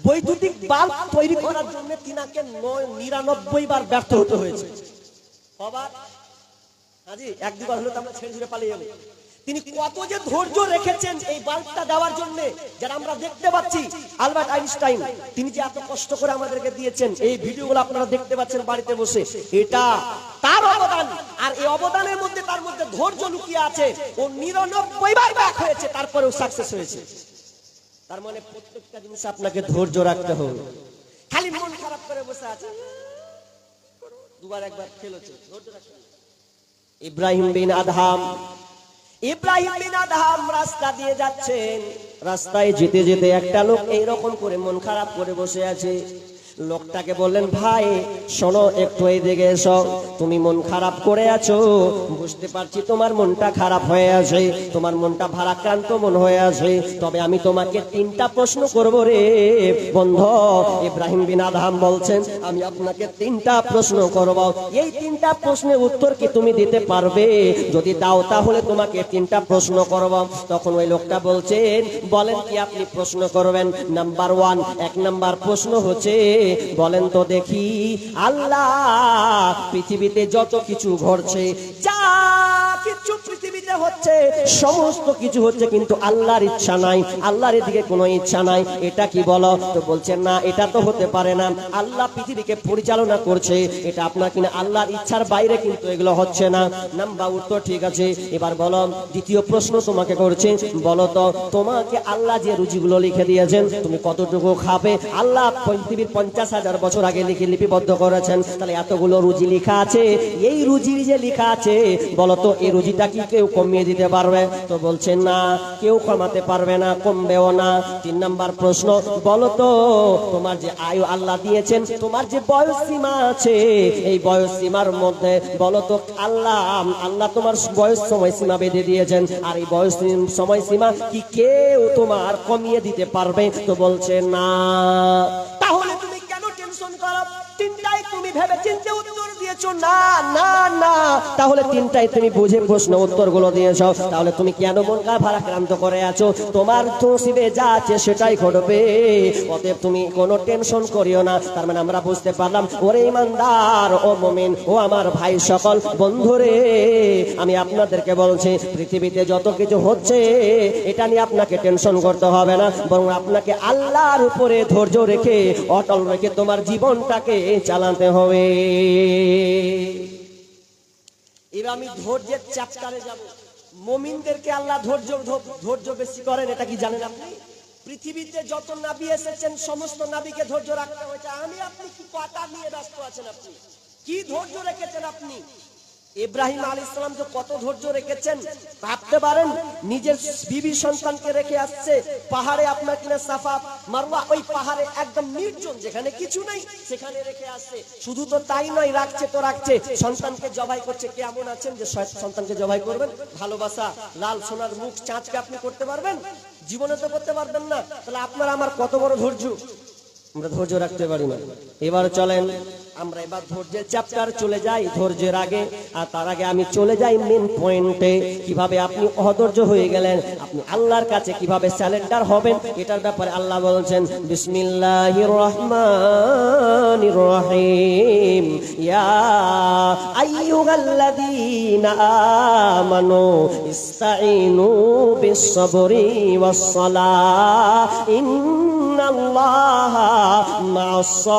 বৈদ্যুতিক বাল্ব তৈরি করার জন্য তিনাকে 99 বার ব্যর্থ হতে হয়েছে। কবার? হাজি এক দুবার হলে তো আমরা ছেড়ে ছুড়ে পালিয়ে যাবো। তিনি কত যে ধৈর্য রেখেছেন এই বাল্বটা দেওয়ার জন্য, যারা আমরা দেখতে পাচ্ছি। আলবার্ট আইনস্টাইন তিনি যে এত কষ্ট করে আমাদেরকে দিয়েছেন, এই ভিডিওগুলো আপনারা দেখতে পাচ্ছেন বাড়িতে বসে, এটা তার অবদান। আর এই অবদানের মধ্যে তার মধ্যে ধৈর্য লুকিয়ে আছে। ও 99 বার ব্যাক হয়েছে, তারপরেও সাকসেস হয়েছে। তার মানে প্রত্যেকটা জিনিস আপনাকে ধৈর্য রাখতে হবে। খালি মন খারাপ করে বসে আছে, দুবার একবার ফেলেছে, ধৈর্য রাখতে হবে। ইব্রাহিম বিন আদহাম রাস্তা দিয়ে যাচ্ছেন। রাস্তায় যেতে যেতে একটা লোক এইরকম করে মন খারাপ করে বসে আছে। লোকটাকে বললেন, ভাই শোনো, একটু এইদিকে এসো। তুমি মন খারাপ করে আছো, বুঝতে পারছি তোমার মনটা খারাপ হয়ে আছে, তোমার মনটা ভারাক্রান্ত মন হয়ে আছে। তবে আমি তোমাকে 3টা প্রশ্ন করব রে বন্ধু। ইব্রাহিম বিন আদহাম বলছেন, আমি আপনাকে 3টা প্রশ্ন করব। এই 3টা প্রশ্নের উত্তর কি তুমি দিতে পারবে? যদি দাও তাহলে তোমাকে 3টা প্রশ্ন করব। তখন ওই লোকটা বলছেন, বলেন কি আপনি প্রশ্ন করবেন? নাম্বার 1, 1 নাম্বার প্রশ্ন হচ্ছে, বলেন তো দেখি, আল্লাহ পৃথিবীতে যত কিছু ঘটছে, যা কিছু পৃথিবীতে হচ্ছে, সমস্ত কিছু হচ্ছে কিন্তু আল্লাহর ইচ্ছা নাই, আল্লাহর এদিকে কোনো ইচ্ছা নাই, এটা কি বলো? তো বলছেন, না এটা তো হতে পারে না, আল্লাহ পৃথিবীকে পরিচালনা করছে, এটা আপনার কিনা আল্লাহর ইচ্ছার বাইরে কিন্তু এগুলো হচ্ছে না। নাম্বার উত্তর ঠিক আছে। এবার বলো, দ্বিতীয় প্রশ্ন তোমাকে করছে, বলো তো তোমাকে আল্লাহ যে রুজিগুলো লিখে দিয়েছেন, তুমি কতটুকু খাবে? আল্লাহ পৃথিবীর 50,000 বছর আগে লিপিবদ্ধ করেছেন, তাহলে এতগুলো রুজি লেখা আছে, এই রুজির যে লেখা আছে, বলতো এই রুজিটা কি কেউ কমিয়ে দিতে পারবে? তো বলছেন, না কেউ কমাতে পারবে না, কমবেও না। 3 নাম্বার প্রশ্ন, বলতো তোমার যে আয়ু আল্লাহ দিয়েছেন, তোমার যে বয়স সীমা আছে, এই বয়স সীমার মধ্যে বলতো আল্লাহ তোমার বয়স সময় সীমা বেঁধে দিয়েছেন, আর এই বয়স সময় সীমা কি কেউ তোমার কমিয়ে দিতে পারবে? তো বলছেন, না। তাহলে তুমি কেন টেনশন করো? 3টাই তুমি ভেবে চিন্তে উত্তর দিয়েছো, না না না। তাহলে 3টাই তুমি বুঝে প্রশ্ন উত্তরগুলো দিয়েছো, তাহলে তুমি কেন মন ভারাক্রান্ত করে আছো? তোমার নসিবে যা আছে সেটাই ঘটবে, অতএব তুমি কোনো টেনশন করিও না। তার মানে আমরা বুঝতে পারলাম, ওরে ইমানদার, ও মুমিন, ও আমার ভাই সকল বন্ধুরে, আমি আপনাদেরকে বলছি, পৃথিবীতে যত কিছু হচ্ছে এটা নিয়ে আপনাকে টেনশন করতে হবে না, বরং আপনাকে আল্লাহর উপরে ধৈর্য রেখে, অটল রেখে তোমার জীবনটাকে চালাতে হবে। এবার আমি ধৈর্যের চ্যাপ্টারে যাব। মুমিনদেরকে আল্লাহ ধৈর্য বেশি করেন, এটা কি জানেন আপনি? পৃথিবীতে যত নবী এসেছেন সমস্ত নবীকে ধৈর্য রাখতে হয়েছে। আপনি কি কথা নিয়ে ব্যস্ত আছেন? আপনি কি ধৈর্য রেখেছেন? আপনি ইব্রাহিম আলাইহিস সালাম যে কত ধৈর্য রেখেছেন ভাবতে পারেন? নিজের বিবি সন্তানকে রেখে আসছে পাহাড়ে, আপনার কিনা সাফা মারওয়া, ওই পাহাড়ে একদম নির্জন, যেখানে কিছু নাই সেখানে রেখে আসছে। শুধু তো তাই নয়, রাখছে তো রাখছে, সন্তানকে জবাই করছে। কেমন আছেন যে সন্তানকে জবাই করবেন? ভালোবাসা, লাল সোনার মুখ চাঁদকে আপনি করতে পারবেন? জীবনে তো করতে পারবেন না। তাহলে আপনার আমার কত বড় ধৈর্য, আমরা ধৈর্য রাখতে পারি না। এবার চলেন আমরা এবার ধৈর্যের চ্যাপ্টার চলে যাই, ধৈর্যের আগে। আর তার আগে আমি চলে যাই মেন পয়েন্টে, কিভাবে আপনি অধৈর্য হয়ে গেলেন, আপনি আল্লাহর কাছে কিভাবে স্যালেন্ডার হবেন, এটার ব্যাপারে আল্লাহ বলছেন, বিসমিল্লাহির রহমানির রহিম, ইয়া আইয়ুহাল্লাযীনা আমানু ইসতাঈনু বিস-সাবরি ওয়াস-সালাহ, ইন্নাল্লাহা মা'আস-সাবিরিন।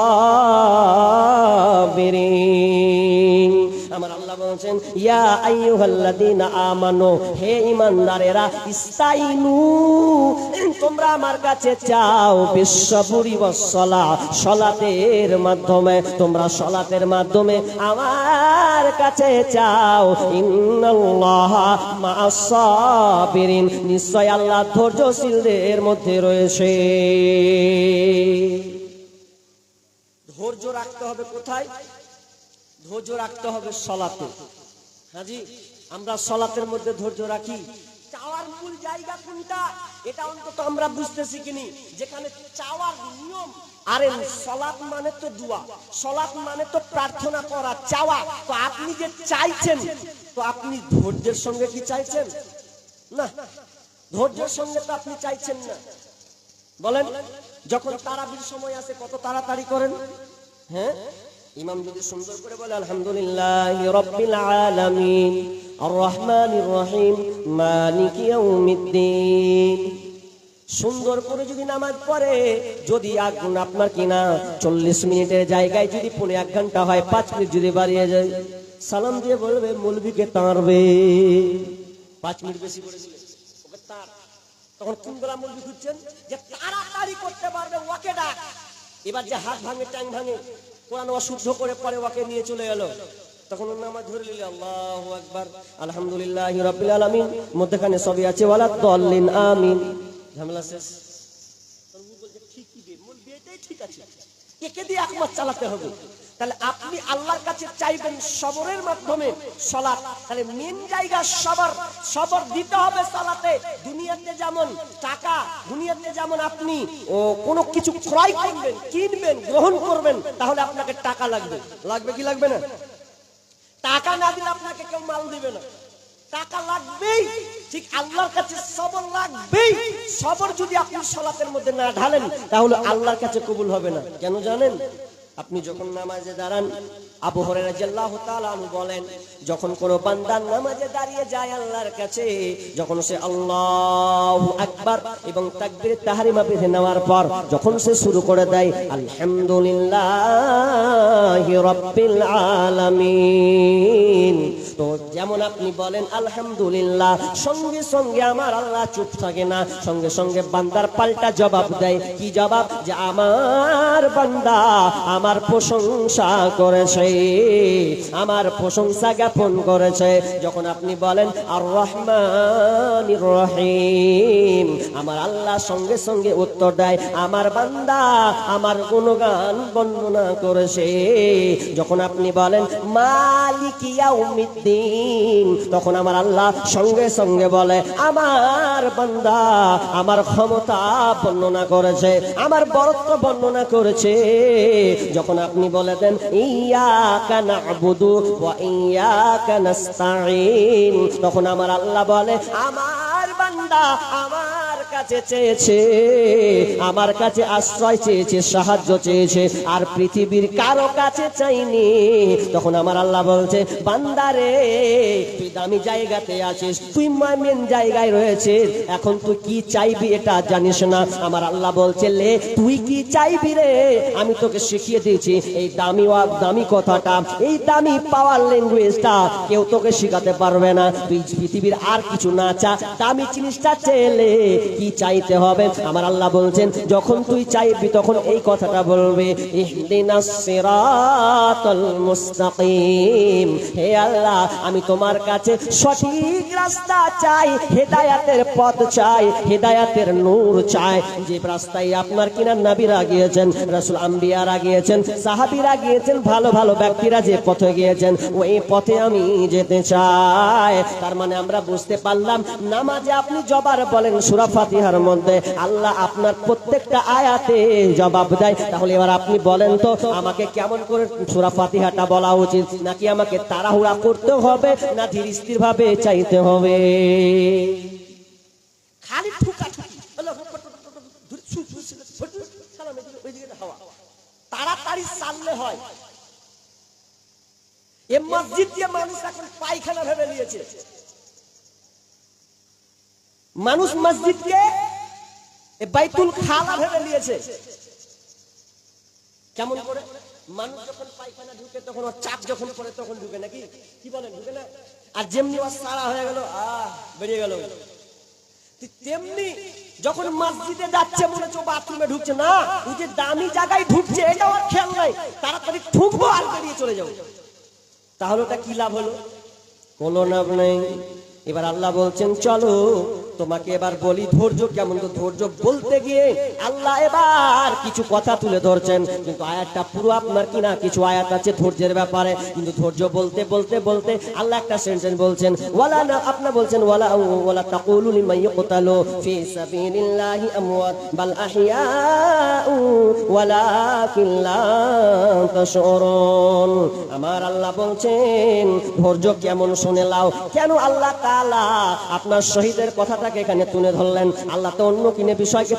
আমার আল্লাহ বলেন, ইয়া আইয়ুহাল্লাযীনা আমানু, হে ঈমানদারেরা, ইসতাঈনু, তোমরা আমার কাছে চাও, বিস-সাবরি ওয়াস-সালাহ, সালাতের মাধ্যমে, তোমরা সালাতের মাধ্যমে আমার কাছে চাও। ইন্নাল্লাহা মা'আস-সাবিরিন, নিশ্চয় আল্লাহ ধৈর্যশীলদের মধ্যে রয়েছে। ধৈর্য রাখতে হবে কোথায়? ধৈর্য রাখতে হবে সালাতে। হাজি, আমরা সালাতের মধ্যে ধৈর্য রাখি। চাওয়ার মূল জায়গা কোনটা এটা অন্তত আমরা বুঝতে শিখিনি। যেখানে চাওয়ার নিয়ম, আরে সালাত মানে তো দোয়া, সালাত মানে তো প্রার্থনা করা, চাওয়া। তো আপনি যে চাইছেন, তো আপনি ধৈর্যের সঙ্গে কি চাইছেন? না, ধৈর্যের সঙ্গে তো আপনি চাইছেন না। বলেন, যখন তারাবির সময় আসে কত তাড়াতাড়ি করেন। হ্যাঁ, ইমাম যদি সুন্দর করে বলে আলহামদুলিল্লাহি রাব্বিল আলামিন আর রহমানির রহিম মালিকি ইয়াউমিদ্দিন, সুন্দর করে যদি নামাজ পড়ে, যদি আগুন আপনার কিনা 40 মিনিটের জায়গায় যদি 1 ঘন্টা হয়, 5 মিনিট যদি বাড়িয়ে যায়, সালাম দিয়ে বলবে মৌলভীকে তাড়বে। 5 মিনিট বেশি করে দিলে ওকে তাড়। তখন কোন বেলা মৌলভী খুঁজছেন যে তাড়াতাড়ি করতে পারবে, ওকে ডাক। এবার যে হাত ভাঙে, ট্যাং ভাঙে, কোরআন অশুদ্ধ করে পরে ওকে নিয়ে চলে এলো, তখন নামাজ ধরে নিলে আল্লাহু আকবার আলহামদুলিল্লাহি রাব্বিল আলামিন, মধ্যখানে সবই আছে ওয়ালা দাল্লিন আমিন, ঝামেলা শেষ। ঠিক আছে, একে দিয়ে একমাত্র চালাতে হবে। তাহলে আপনি আল্লাহর কাছে চাইবেন সবরের মাধ্যমে সালাত। তাহলে মেন জায়গা সবর দিতে হবে সালাতে। দুনিয়াতে যেমন টাকা, দুনিয়াতে যেমন আপনি কোনো কিছু ক্রয় করবেন, কিনবেন, গ্রহণ করবেন, তাহলে আপনাকে টাকা লাগবে। লাগবে কি লাগবে না? টাকা না দিলে আপনাকে কেউ মাল দিবে না, টাকা লাগবেই। ঠিক আল্লাহর কাছে সবর লাগবেই। সবর যদি আপনি সালাতের মধ্যে না ঢালেন, তাহলে আল্লাহর কাছে কবুল হবে না। কেন জানেন? আপনি যখন নামাজে দাঁড়ান, আবু হুরায়রা রাদিয়াল্লাহু তাআলা আনহু বলেন, যখন কোন বান্দা নামাজে দাঁড়িয়ে যায় আল্লাহর কাছে, যখন সে আল্লাহু আকবার এবং তাকবীরে তাহরিমা বেঁধে নেওয়ার পর যখন সে শুরু করে দেয় আলহামদুলিল্লাহি রাব্বিল আলামিন, তো যেমন আপনি বলেন আলহামদুলিল্লাহ, সঙ্গে সঙ্গে আমার আল্লাহ চুপ থাকে না, সঙ্গে সঙ্গে বান্দার পাল্টা জবাব দেয়। কি জবাব? যে আমার বান্দা আমার প্রশংসা করেছে, আমার প্রশংসা জ্ঞাপন করেছে। যখন আপনি বলেন আর রহমানির রহিম, আমার আল্লাহ সঙ্গে সঙ্গে উত্তর দেয় আমার বান্দা আমার গুণগান বর্ণনা করেছে। যখন আপনি বলেন মালিকি ইয়াউমিদ্দিন, তখন আমার আল্লাহ সঙ্গে সঙ্গে বলে আমার বান্দা আমার ক্ষমতা বর্ণনা করেছে, আমার বরত্ব বর্ণনা করেছে। যখন আপনি বলে দেন ইয়াকা না'বুদু ওয়া ইয়াকা নাস্তাঈন, তখন আমার আল্লাহ বলে আমার বান্দা আমার কাছে চেয়েছে, আমার কাছে আশ্রয় চেয়েছে, সাহায্য চেয়েছে, আর পৃথিবীর কারো কাছে চাইনি। তখন আমার আল্লাহ বলছে বান্দারে তুই দামি জায়গাতে আছিস, তুই মেন জায়গায় রয়েছিস, এখন তুই কি চাইবি এটা জানিস না। আমার আল্লাহ বলছে লে তুই কি চাইবি রে, আমি তোকে শিখিয়ে দিয়েছি এই দামি কথাটা, এই দামি পাওয়ার ল্যাঙ্গুয়েজটা কেউ তোকে শিখাতে পারবে না। তুই পৃথিবীর আর কিছু না চা, দামি জিনিসটা চেলে কি চাইতে হবে। আমার আল্লাহ বলছেন যখন তুই চাইবি তখন এই কথাটা বলবে ইহদিনাস সিরাতাল মুস্তাকিম, হে আল্লাহ আমি তোমার কাছে সঠিক রাস্তা চাই, হেদায়েতের পথ চাই, হেদায়েতের নূর চাই। যে রাস্তায় আপনার কিনা নবীরা গিয়েছেন, রাসূল আম্বিয়ারা গিয়েছেন, সাহাবীরা গিয়েছেন, ভালো ভালো ব্যক্তিরা যে পথে গিয়েছেন ওই পথে আমি যেতে চাই। তার মানে আমরা বুঝতে পারলাম নামাজে আপনি জবার বলেন সূরা ফাতিহার মধ্যে আল্লাহ আপনার প্রত্যেকটা আয়াতে জবাব দেয়। তাহলে এবার আপনি বলেন তো আমাকে কেমন করে সূরা ফাতিহাটা বলা উচিত, নাকি আমাকে তাড়াহুড়া করতে হবে, না ধীর স্থির ভাবে চাইতে হবে? খালি ঠুকাঠুকি তাড়াতাড়ি চাললে হয়। এ মসজিদ দিয়ে মানুষ এখন পায়খানা ভেবে নিয়েছে। মানুষ মসজিদকে বাইতুল খালা ভেবে নিয়েছে। কেমন করে? মানুষ যখন পায়খানা ঢুকে তখন ওর চাপ যখন পড়ে তখন ঢুকে, নাকি কি বলেন? ঢুকে না? আর যেমনি ওর সারা হয়ে গেল বেরিয়ে গেল, তেমনি যখন মসজিদে যাচ্ছে মনে হচ্ছে বাথরুমে ঢুকছে না, ওই যে দামি জায়গায় ঢুকছে এটা ওর খেয়াল নাই, তাড়াতাড়ি ঢুকবো আর বেরিয়ে চলে যাবো। তাহলে ওটা কি লাভ হলো? কোনো লাভ নেই। এবার আল্লাহ বলছেন চলো তোমাকে এবার বলি ধৈর্য কেমন। তো ধৈর্য বলতে গিয়ে আল্লাহ এবার কিছু কথা তুলে ধরছেন, কিন্তু আয়াতটা পুরো আপনার কিনা কিছু আয়াত আছে ধৈর্যের ব্যাপারে, কিন্তু ধৈর্য বলতে বলতে বলতে আল্লাহ একটা সেন্টেন্স বলছেন ওয়ালা না, আপনি বলছেন ওয়ালা তাকুলু লিমান ইয়াকতালু ফি সাবিলিল্লাহি আমওয়াত বাল আহইয়াউ ওয়ালাকিন লা তাশউরুন। আমার আল্লাহ বলছেন ধৈর্য কেমন শুনে লাও। কেন আল্লাহ তাআলা আপনার শহীদের কথাটা কথাটাকে এখানে তুলে ধরলেন। আল্লাহ তো অন্য কিনে বিষয়কে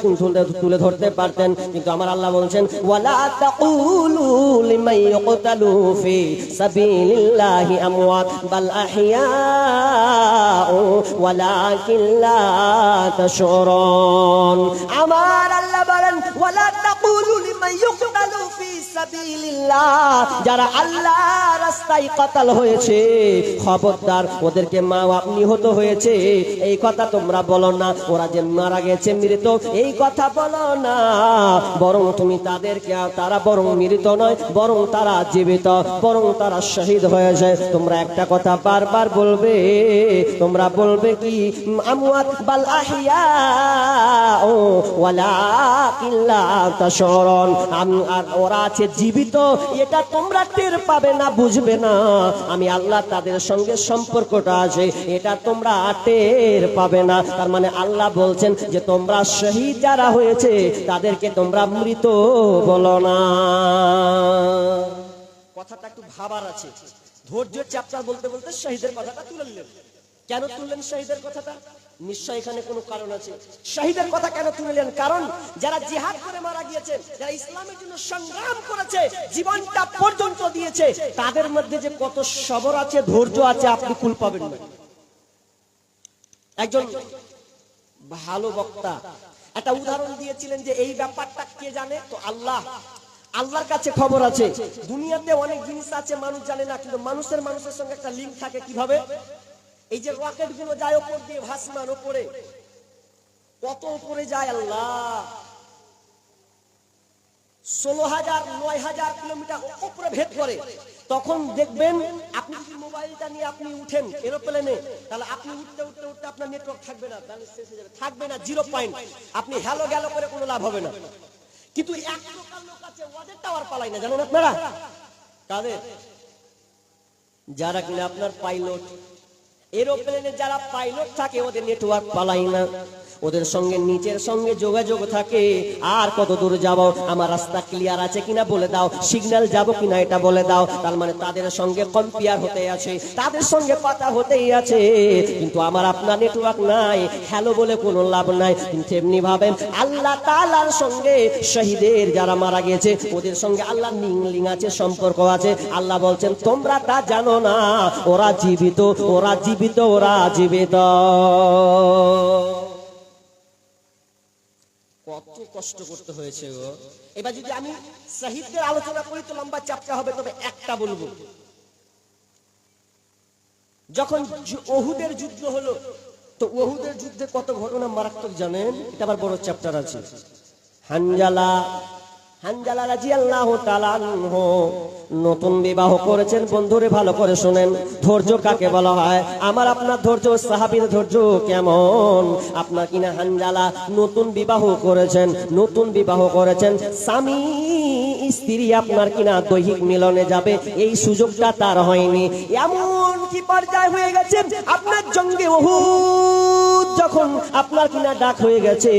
তুলে ধরতে পারতেন, কিন্তু আমার আল্লাহ বলছেন ওয়ালা তাকুলু লিমান ইউকতালু ফি সাবিলিল্লাহি আমওয়াত বাল আহইয়াউ ওয়ালাকিন লা তাশউরুন। আমার আল্লাহ বলেন ওয়ালা তাকুলু লিমান ইউকতালু ফি সাবিলিল্লাহ, যারা আল্লাহর রাস্তায় কতল হয়েছে খবরদার ওদেরকে নিহত হয়েছে এই কথা তোমরা বলো না, ওরা যে মারা গেছে মৃত এই কথা বলো না, বরং তুমি তাদেরকে তারা বরং মৃত নয়, বরং তারা জীবিত, বরং তারা শহীদ হয়েছে। তোমরা একটা কথা বারবার বলবে, তোমরা বলবে কি আমওয়াত বাল আহইয়া ওয়ালাকিন লা তাশউরুন, আর ওরা আছে জীবিত এটা তোমরা টের পাবে না, বুঝবে না। আমি আল্লাহ তাদের সঙ্গে সম্পর্কটা আছে এটা তোমরা টের পাবে না। তার মানে আল্লাহ বলছেন যে তোমরা শহীদ যারা হয়েছে তাদেরকে তোমরা মৃত বলো না। কথাটা একটু ভাবার আছে। ধৈর্যের চ্যাপ্টার বলতে বলতে শহীদের কথাটা তুলে নিলেন। কেন তুললেন শহীদের কথাটা? নিশ্চয় এখানে কোনো কারণ আছে। শহীদের কথা কেন তুললেন? কারণ যারা জিহাদ করে মারা গিয়েছে, যারা ইসলামের জন্য সংগ্রাম করেছে, জীবনটা পর্যন্ত দিয়েছে, তাদের মধ্যে যে কত সবর আছে, ধৈর্য আছে, আপনি কুল পাবেন না। একজন ভালো বক্তা একটা উদাহরণ দিয়েছিলেন যে এই ব্যাপারটা কে জানে? তো আল্লাহ, আল্লাহর কাছে খবর আছে। দুনিয়াতে অনেক জিনিস আছে মানুষ জানে না, কিন্তু মানুষের সঙ্গে একটা লিঙ্ক থাকে। কিভাবে? এই যে রকেট গুলো যায় উপর দিয়ে ভাসমান, উপরে কত উপরে যায় আল্লাহ, 16,000 9,000 কিলোমিটার উপরে ভেদ করে। তখন দেখবেন আপনি যদি মোবাইলটা নিয়ে আপনি উঠেন এরোপ্লেনে, তাহলে আপনি উঠতে উঠতে উঠতে আপনার নেটওয়ার্ক থাকবে না, ব্যালেন্স শেষ হয়ে যাবে, থাকবে না, 0 পয়েন্ট। আপনি হ্যালো গেলো করে কোনো লাভ হবে না। কিন্তু এক প্রকার লোক আছে ওদের টাওয়ার পালাই না, জানেন আপনারা কাদের? যারা কিনা আপনার পাইলট, এরোপ্লেনে যারা পাইলট থাকে ওদের নেটওয়ার্ক পালাই না, ওদের সঙ্গে নিচের সঙ্গে যোগাযোগ থাকে। আর কত দূর যাব, আমার রাস্তা ক্লিয়ার আছে কিনা বলে দাও, সিগন্যাল যাব কিনা এটা বলে দাও। তার মানে তাদের সঙ্গে কম্পেয়ার হতে আছে, তাদের সঙ্গে কথা হতেই আছে। কিন্তু আমার আপনার নেটওয়ার্ক নাই, হ্যালো বলে কোনো লাভ নাই। কিন্তু এমনি ভাবেন আল্লাহ তাআলার সঙ্গে শহীদের যারা মারা গেছে ওদের সঙ্গে আল্লাহ লিঙ্ক আছে, সম্পর্ক আছে। আল্লাহ বলছেন তোমরা তা জানো না, ওরা জীবিত, ওরা জীবিত, ওরা জীবিত। কত কষ্ট করতে হয়েছে গো। এবার যদি আমি শহীদদের আলোচনা করি তো লম্বা চ্যাপ্টার হবে, তবে একটা বলবো। যখন ওহুদের যুদ্ধ হলো, তো ওহুদের যুদ্ধে কত ঘটনা মারাত্মক জানেন? এটা আবার বড় চ্যাপ্টার আছে। হানজালা রাদিয়াল্লাহু তাআলা আনহু নতুন বিবাহ করেছেন। বন্ধুরে ভালো করে শুনেন, ধৈর্য কাকে বলা হয়? আমার আপনার ধৈর্য, সাহাবীর ধৈর্য কেমন? আপনার কিনা হানজালা নতুন বিবাহ করেছেন, নতুন বিবাহ করেছেন, স্বামী স্ত্রী আপনার কিনা দৈহিক মিলনে যাবে এই সুযোগটা তার হয়নি। এমন কি পর্যায়ে হয়ে গেছে, আপনার জঙ্গে উহুদ যখন আপনার কিনা ডাক হয়ে গেছে,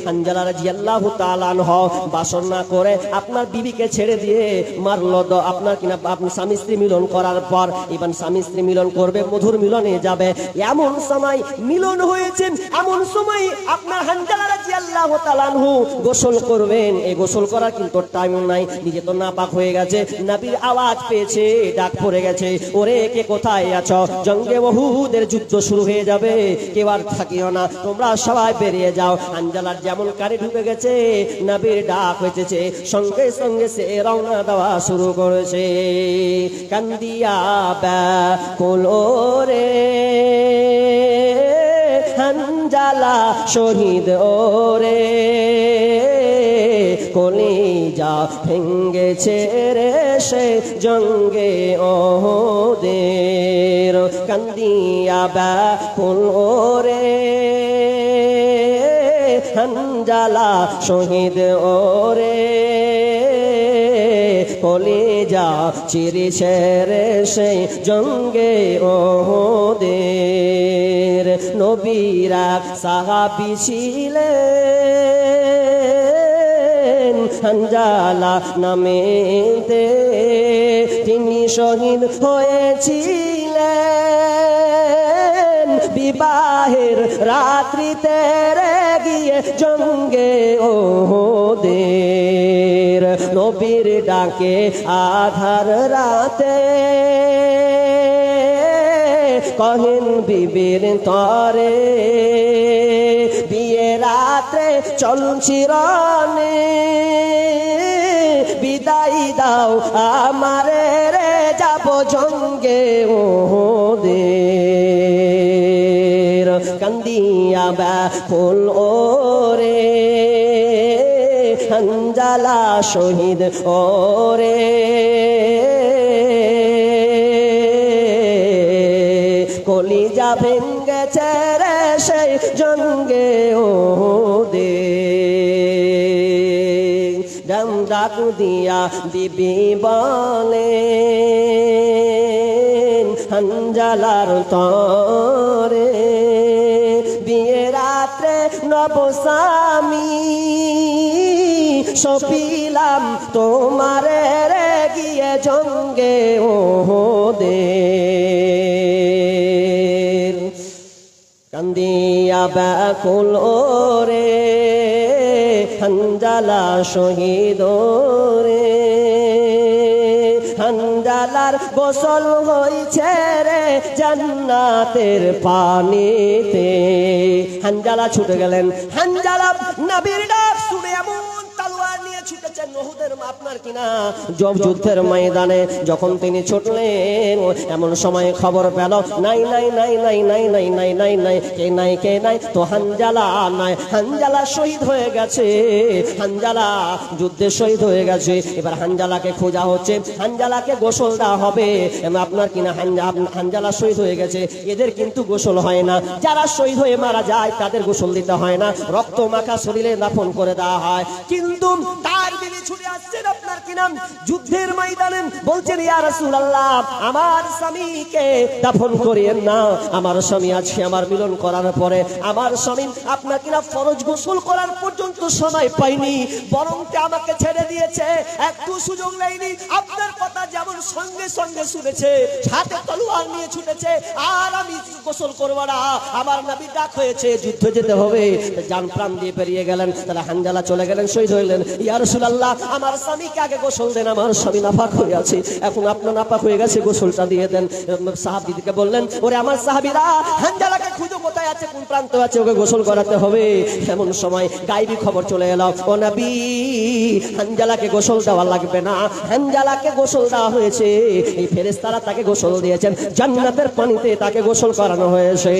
হানজালা রাদিয়াল্লাহু তাআলা আনহু বাসন না করে আপনার বিবিকে ছেড়ে দিয়ে মারলো। আপনার কিনা আপনি স্বামী স্ত্রী মিলন করার পর এবার স্বামী স্ত্রী মিলন করবে, মধুর মিলনে যাবে, এমন সময় মিলন হয়েছে, এমন সময় আপনার হানজালা রাদিয়াল্লাহু তাআলা আনহু গোসল করবেন। এই গোসল করার কিন্তু টাইম নাই, নিজে তো নাপাক হয়ে গেছে, নবীর আওয়াজ পেয়েছে, ডাক পড়ে গেছে, ওরে কে কোথায় আছো? জঙ্গে উহুদের যুদ্ধ শুরু হয়ে যাবে, কেউ আর থাকিও না, তোমরা সবাই বেরিয়ে যাও। হানজালার যেমন কারে ঢুকে গেছে, নবীর ডাক হয়েছে, সঙ্গে সঙ্গে সে রওনা দেওয়া শুরু করেছে। কান্দিয়া ব্যাকুল রে হানজালা শহীদ ওরে, কলিজা ভেঙ্গেছে রে সে জঙ্গে ওহুদের। কান্দিয়া ব্যাকুল রে হানজালা শহীদ ওরে, কলিজা চিরিছে রে সেই জঙ্গে ওহুদের। নবীরা সাহাবী ছিলেন হানজালা নামেতে, তিনি শহীদ হয়েছিলেন বিবাহের রাত্রিতে রে গিয়ে জঙ্গে ওহুদের নবীর ডাকে আধার রাতে কহিন বিবির তরে বিয়ে রাত্রে চলছিরনে বিদায় দাও আমারে রে যাব জঙ্গে ওহুদের কান্দিয়া ব্যাকুল ওরে হানজালা শহীদ ওরে কলিজা ভেঙ্গেছে রে সেই জঙ্গে ওহুদের ডাক ডাক দিয়া বিবি বলে হানজালার তরে বিয়ে রাত্রে নবস্বামী সপিলাম তোমারে রে গিয়ে জঙ্গে ওহুদের কান্দিয়া ব্যাকুল ওরে হানজালা শহীদ রে হানজালার গোসল হইছে রে জান্নাতের পানিতে হানজালা ছুটে গেলেন হানজালা নবীর ডাক শুনে এমন তলোয়ার নিয়ে ছুটেছেন ওহুদের আপনার কিনা যুদ্ধের ময়দানে যখন তিনি ছুটলেন এমন সময় খবর পেল নাই নাই নাই নাই নাই নাই নাই নাই নাই কে নাই তো হানজালা নাই হানজালা শহীদ হয়ে গেছে হানজালা যুদ্ধে শহীদ হয়ে গেছে এবার হানজালাকে খোঁজা হচ্ছে হানজালাকে গোসল দেওয়া হবে আপনার কিনা হানজালা শহীদ হয়ে গেছে এদের কিন্তু গোসল হয় না যারা শহীদ হয়ে মারা যায় তাদের গোসল দিতে হয় না রক্ত মাখা শরীরে দাফন করে দেওয়া হয় কিন্তু তার দিনে ছুটে আসছেন আপনার কিনা যুদ্ধের ময়দানে বলছেন ইয়া রাসূলুল্লাহ আমার স্বামীকে দাফন করিয়েন না আমার স্বামী আছে আমার মিলন করার পরে আমার স্বামী আপনার কিনা ফরজ গোসল করার পর্যন্ত সময় পাইনি বরং আমাকে ছেড়ে দিয়েছে একটু সুযোগ নেয়নি আপনার কথা যেমন সঙ্গে সঙ্গে শুনেছে হাতে তলোয়ার নিয়ে ছুটেছে আর আমি গোসল করব না আমার নবী ডাক হয়েছে যুদ্ধ যেতে হবে জান প্রাণ দিয়ে বেরিয়ে গেলেন তারা হানজালা চলে গেলেন শহীদ হইলেন ইয়া রাসূলুল্লাহ আমার স্বামীকে আগে গোসল দেন আমার স্বামী নাপাক হয়ে আছে এখন আপনার নাপাক হয়ে গেছে গোসলটা দিয়ে দেন সাহাবীদেরকে বললেন ওরে আমার সাহাবীরা হানজালাকে খুঁজো কোথায় আছে কোন প্রান্তে আছে ওকে গোসল করাতে হবে এমন সময় গায়েবী খবর চলে এলো ও নবী হানজালাকে গোসল দেওয়া লাগবে না হানজালাকে গোসল দেওয়া হয়েছে এই ফেরেশতারা তাকে গোসল দিয়েছেন জান্নাতের পানিতে তাকে গোসল করানো হয়েছে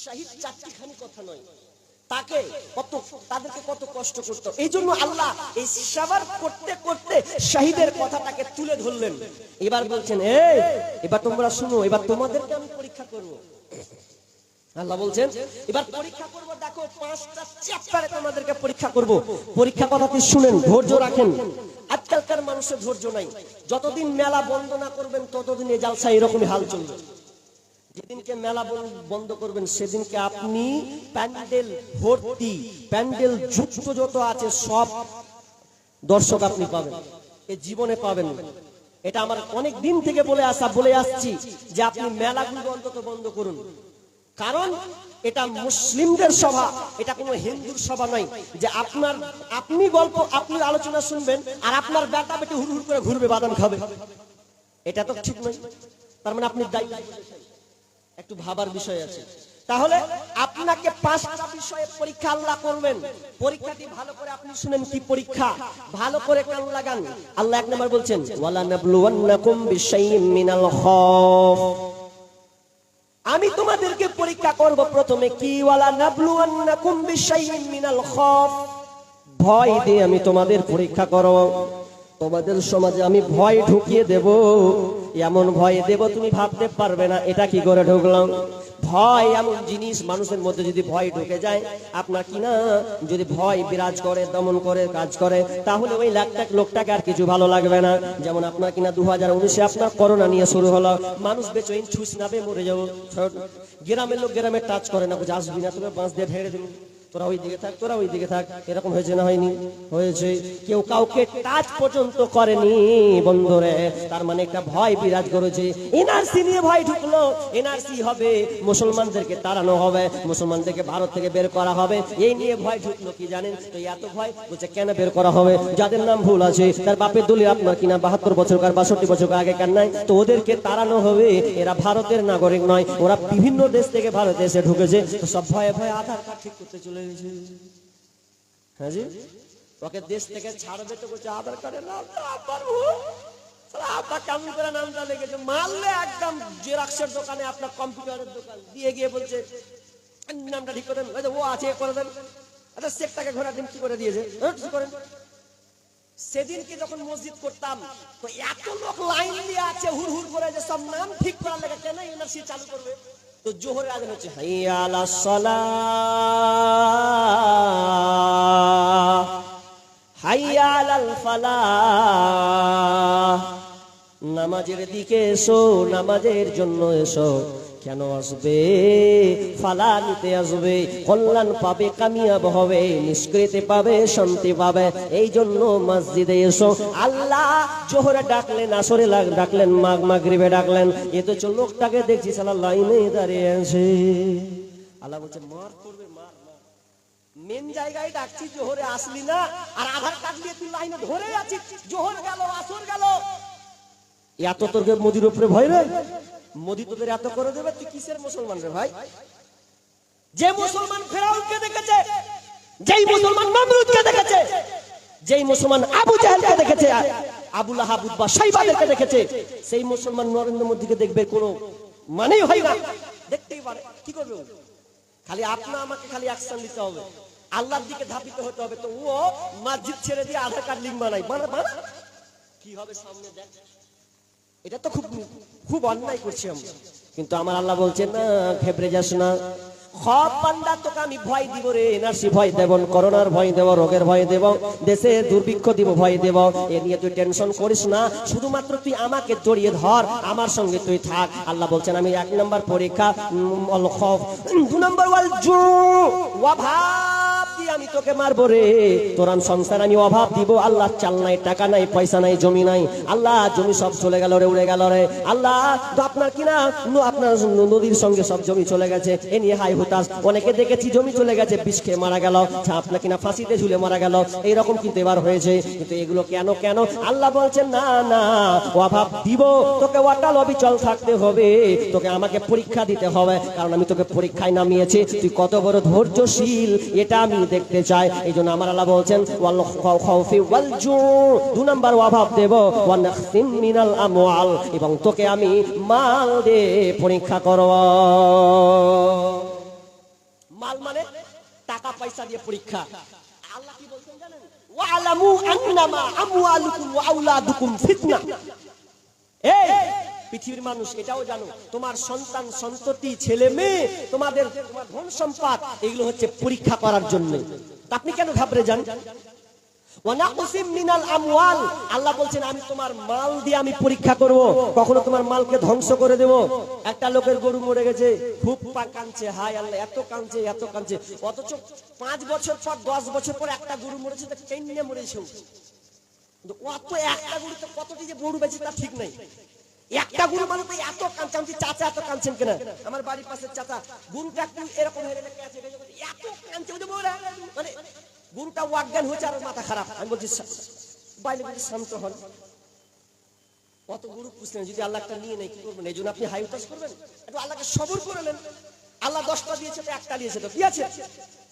শহীদ চারটিখানি কথা নয় তাকে তাদেরকে কত কষ্ট করতে এই জন্য আল্লাহ এই সবার করতে করতে শহীদের কথাটাকে তুলে ধরলেন এবার বলছেন এবার তোমরা শুনো এবার তোমাদেরকে আমি পরীক্ষা করব আল্লাহ বলছেন এবার পরীক্ষা করব দেখো 5টা চ্যাপ্টারে তোমাদেরকে পরীক্ষা করব পরীক্ষা কথাটি শুনেন ধৈর্য রাখেন আজকালকার মানুষের ধৈর্য নাই যতদিন মেলা বন্ধ না করবেন ততদিন এই জালসা এরকমই হাল চলবে যেদিনকে মেলা বন্ধ করবেন সেদিনকে আপনি প্যান্ডেল ভর্তি প্যান্ডেল যুক্ত যত আছে সব দর্শক আপনি পাবেন এই জীবনে পাবেন এটা আমার অনেক দিন থেকে বলে আসছি যে আপনি মেলাগুলো অন্তত বন্ধ করুন কারণ এটা মুসলিমদের সভা এটা কোনো হিন্দুর সভা নয় যে আপনি গল্প আপনি আলোচনা শুনবেন আর আপনার বেটা বেটি হুড় হুড় করে ঘুরবে বাদাম খাবে এটা তো ঠিক নয় তার মানে আপনি দায়ী একটু ভাবার বিষয় আছে তাহলে আপনাকে 5টা বিষয়ে পরীক্ষা আল্লাহ করবেন পরীক্ষাটি ভালো করে আপনি শুনেন কি পরীক্ষা ভালো করে কান লাগান আল্লাহ এক নম্বর বলছেন ওয়ালা নাবলুওয়ান্নাকুম বিশাইইম মিনাল খাউফ আমি তোমাদেরকে পরীক্ষা করব প্রথমে কি ওয়ালা নাবলুওয়ান্নাকুম বিশাইইম মিনাল খাউফ ভয় দিয়ে আমি তোমাদের পরীক্ষা করব তোমাদের সমাজে আমি ভয় ঢুকিয়ে দেব এমন ভয় দেব তুমি ভাবতে পারবে না এটা কি করে ঢুকলাম ভয় এমন জিনিস মানুষের মধ্যে যদি ভয় ঢুকে যায় আপনার কিনা যদি ভয় বিরাজ করে দমন করে কাজ করে তাহলে ওই লোকটাকে আর কিছু ভালো লাগবে না যেমন আপনার কিনা 2019-এ আপনার করোনা নিয়ে শুরু হলো মানুষ বেচইন ছুঁচ নাবে মরে যাবো গ্রামের লোক গ্রামে টাচ করে না আসবি না তুমি বাঁশ দিয়ে ঢেড়ে দিন তোরা ওই দিকে থাক, তোরা ওই দিকে থাক, এরকম হয়েছে না হয়নি? হয়েছে। কেউ কাউকে টাচ পর্যন্ত করেনি বন্ধুরে, তার মানে একটা ভয় বিরাজ করেছে। এনআরসি নিয়ে ভয় ঢুকলো, এনআরসি হবে, মুসলমানদেরকে তাড়ানো হবে, মুসলমানদেরকে ভারত থেকে বের করা হবে, এই নিয়ে ভয় ঢুকলো। কি জানেন তো এত ভয়? বলছে কেন বের করা হবে? যাদের নাম ভুল আছে, তার বাপের দলিল আপনার কিনা 72 বছরকার 62 বছর আগেকার নাই, তো ওদেরকে তাড়ানো হবে। এরা ভারতের নাগরিক নয়, ওরা বিভিন্ন দেশ থেকে ভারতে এসে ঢুকেছে, তো সব ভয়ে ভয়ে আধার কার্ড ঠিক করতে চলে গেছে। হ্যাঁ জি, ওকে দেশ থেকে ছাড়বে তো বলছে আধার কার্ডের নাম আপনার কেমন করে নামটা লেগেছে, মারলে একদম জেরক্সের দোকানে, আপনার কম্পিউটারের দোকান দিয়ে গিয়ে বলছে নামটা ঠিক করে দেন, ও আছে করে দেন, আচ্ছা চেকটাকে ঘোরা দিন, কি করে দিয়েছে কি করেন। সেদিনকে যখন মসজিদ করতাম, তো এত লোক লাইন দিয়ে আছে হুড় হুড় করে, যে সব নাম ঠিক করার লেগে কেন এনআরসি চালু করবে। তো জোহরের আজান হচ্ছে, হাইয়া আলাস সালাহ হাইয়া আলাল ফালাহ, নামাজের দিকে এসো, নামাজের জন্য এসো। কেন আসবে? ফালা নিতে আসবে, কল্যাণ পাবে, কামিয়াব হবে, নিষ্কৃতি পাবে, শান্তি পাবে। এই জন্য মসজিদে এসো। আল্লাহ জোহরে ডাকলেন, আসরে ডাকলেন, মাগরিবে ডাকলেন। এ তো লোকটাকে দেখছি সালা লাইনে দাঁড়িয়ে আছে। আল্লাহ বলছে মার করবে, মার। মেন জায়গায় ডাকছি, জোহরে আসলি না, আর আধার কার্ড নিয়ে তুই লাইনে ধরে আছিস। জোহর গেল, আসর গেল, এত তোরকে মোদির উপরে ভয় রে? মোদি তোদের এত করে দেবে, তুই কিসের মুসলমান রে ভাই? যে মুসলমান ফেরাউনকে দেখেছে, যেই মুসলমান নমরুদকে দেখেছে, যেই মুসলমান আবু জাহেলকে দেখেছে, আবু লাহাব, উতবা, শাইবাদেরকে দেখেছে, সেই মুসলমান নরেন্দ্র মোদিকে দেখবে কোনো মানেই হয় না। দেখতেই পারে, কি করবে? খালি আপনা আমাকে খালি অ্যাকশন নিতে হবে, আল্লাহর দিকে ধাপিত হতে হবে। তো ও মসজিদ ছেড়ে দিয়ে আধার কার্ড লিঙ্ক বানাই, কি হবে সামনে দেখ। এটা তো খুব খুব অন্যায় করছি আমরা। কিন্তু আমার আল্লাহ বলছেন না, ঘেবড়ে যাস না। সব বান্দা তোকে আমি ভয় দিব রে, এনআরসি ভয় দেব, করোনার ভয় দেব, রোগের ভয় দেব, দেশে দুর্ভিক্ষ দিব ভয় দেব। এ নিয়ে তুই টেনশন করিস না, শুধুমাত্র তুই আমাকে জড়িয়ে ধর, আমার সঙ্গে তুই থাক। আল্লাহ বলছেন আমি 1 নম্বর পরীক্ষা, 2 নম্বর ওয়াল জু ওয়াভাব দিয়ে আমি তোকে মারবো রে। তোর সংসার আমি অভাব দিব। আল্লাহ চাল নাই, টাকা নাই, পয়সা নাই, জমি নাই। আল্লাহ জমি সব চলে গেল রে, উড়ে গেল রে। আল্লাহ তো আপনার কিনা আপনার নদীর সঙ্গে সব জমি চলে গেছে, এ নিয়ে হাই হুতাশ। অনেকে দেখেছি জমি চলে গেছে, বিষ খেয়ে মারা গেল, আপনার কিনা ফাঁসিতে ঝুলে মারা গেল, এইরকম কিন্তু এবার হয়েছে। কিন্তু এগুলো কেন কেন? আল্লাহ বলছেন না না, অভাব দিব, তোকে অটল অবিচল থাকতে হবে, তোকে আমাকে পরীক্ষা দিতে হবে, কারণ আমি তোকে পরীক্ষায় নামিয়েছি, তুই কত বড় ধৈর্যশীল এটা আমি দেখতে চাই। এই জন্য আমার আল্লাহ বলছেন 2 নম্বর অভাব দেব, মিনাল আমওয়াল, এবং তোকে আমি মাল দিয়ে পরীক্ষা করব। মাল মানে টাকা পয়সা দিয়ে পরীক্ষা। আল্লাহ কি বলছেন জানেন? ওয়ালামু আন্নামা আমওয়ালুকুম ওয়া আওলাদুকুম ফিতনা। এই পৃথিবীর মানুষ এটাও জানো, তোমার সন্তান সন্ততি, ছেলে মেয়ে, তোমার ধন সম্পদ, এগুলো হচ্ছে পরীক্ষা করার জন্য। আপনি কেন ঘাবড়ে যান? ওয়ানাকুসিম মিনাল আমওয়াল, আল্লাহ বলছেন আমি তোমার মাল দিয়ে আমি পরীক্ষা করব, কখনো তোমার মালকে ধ্বংস করে দেব। একটা লোকের গরু মরে গেছে, খুব কাঁদছে, হায় আল্লাহ এত কাঁদছে, এত কাঁদছে, অথচ 5 বছর পর 10 বছর পর একটা গরু মরেছে, তা কেন মরেছে? অত একটা গরুতে কতটি যে গরু বেঁচে তার ঠিক নাই। একটা গরু মানে তো এত কাঁদছে। আমি চাচা এত কাঁদছেন কেন? আমার বাড়ির পাশের চাচা গরুটা একটু এরকম হয়ে গেছে, এত কাঁদছে, মানে গরুটা অজ্ঞান হয়েছে আর মাথা খারাপ। আমি বলছি বাইরে বলছি শান্ত হন, কত গরু পুষলেন, যদি আল্লাহটা নিয়ে নেই কি করবেন? এই জন্য আপনি হাই উতাস করবেন? একটু আল্লাহকে সবর করে নেন। আল্লাহ 10টা দিয়েছে তো একটা দিয়েছে, তো কি আছে?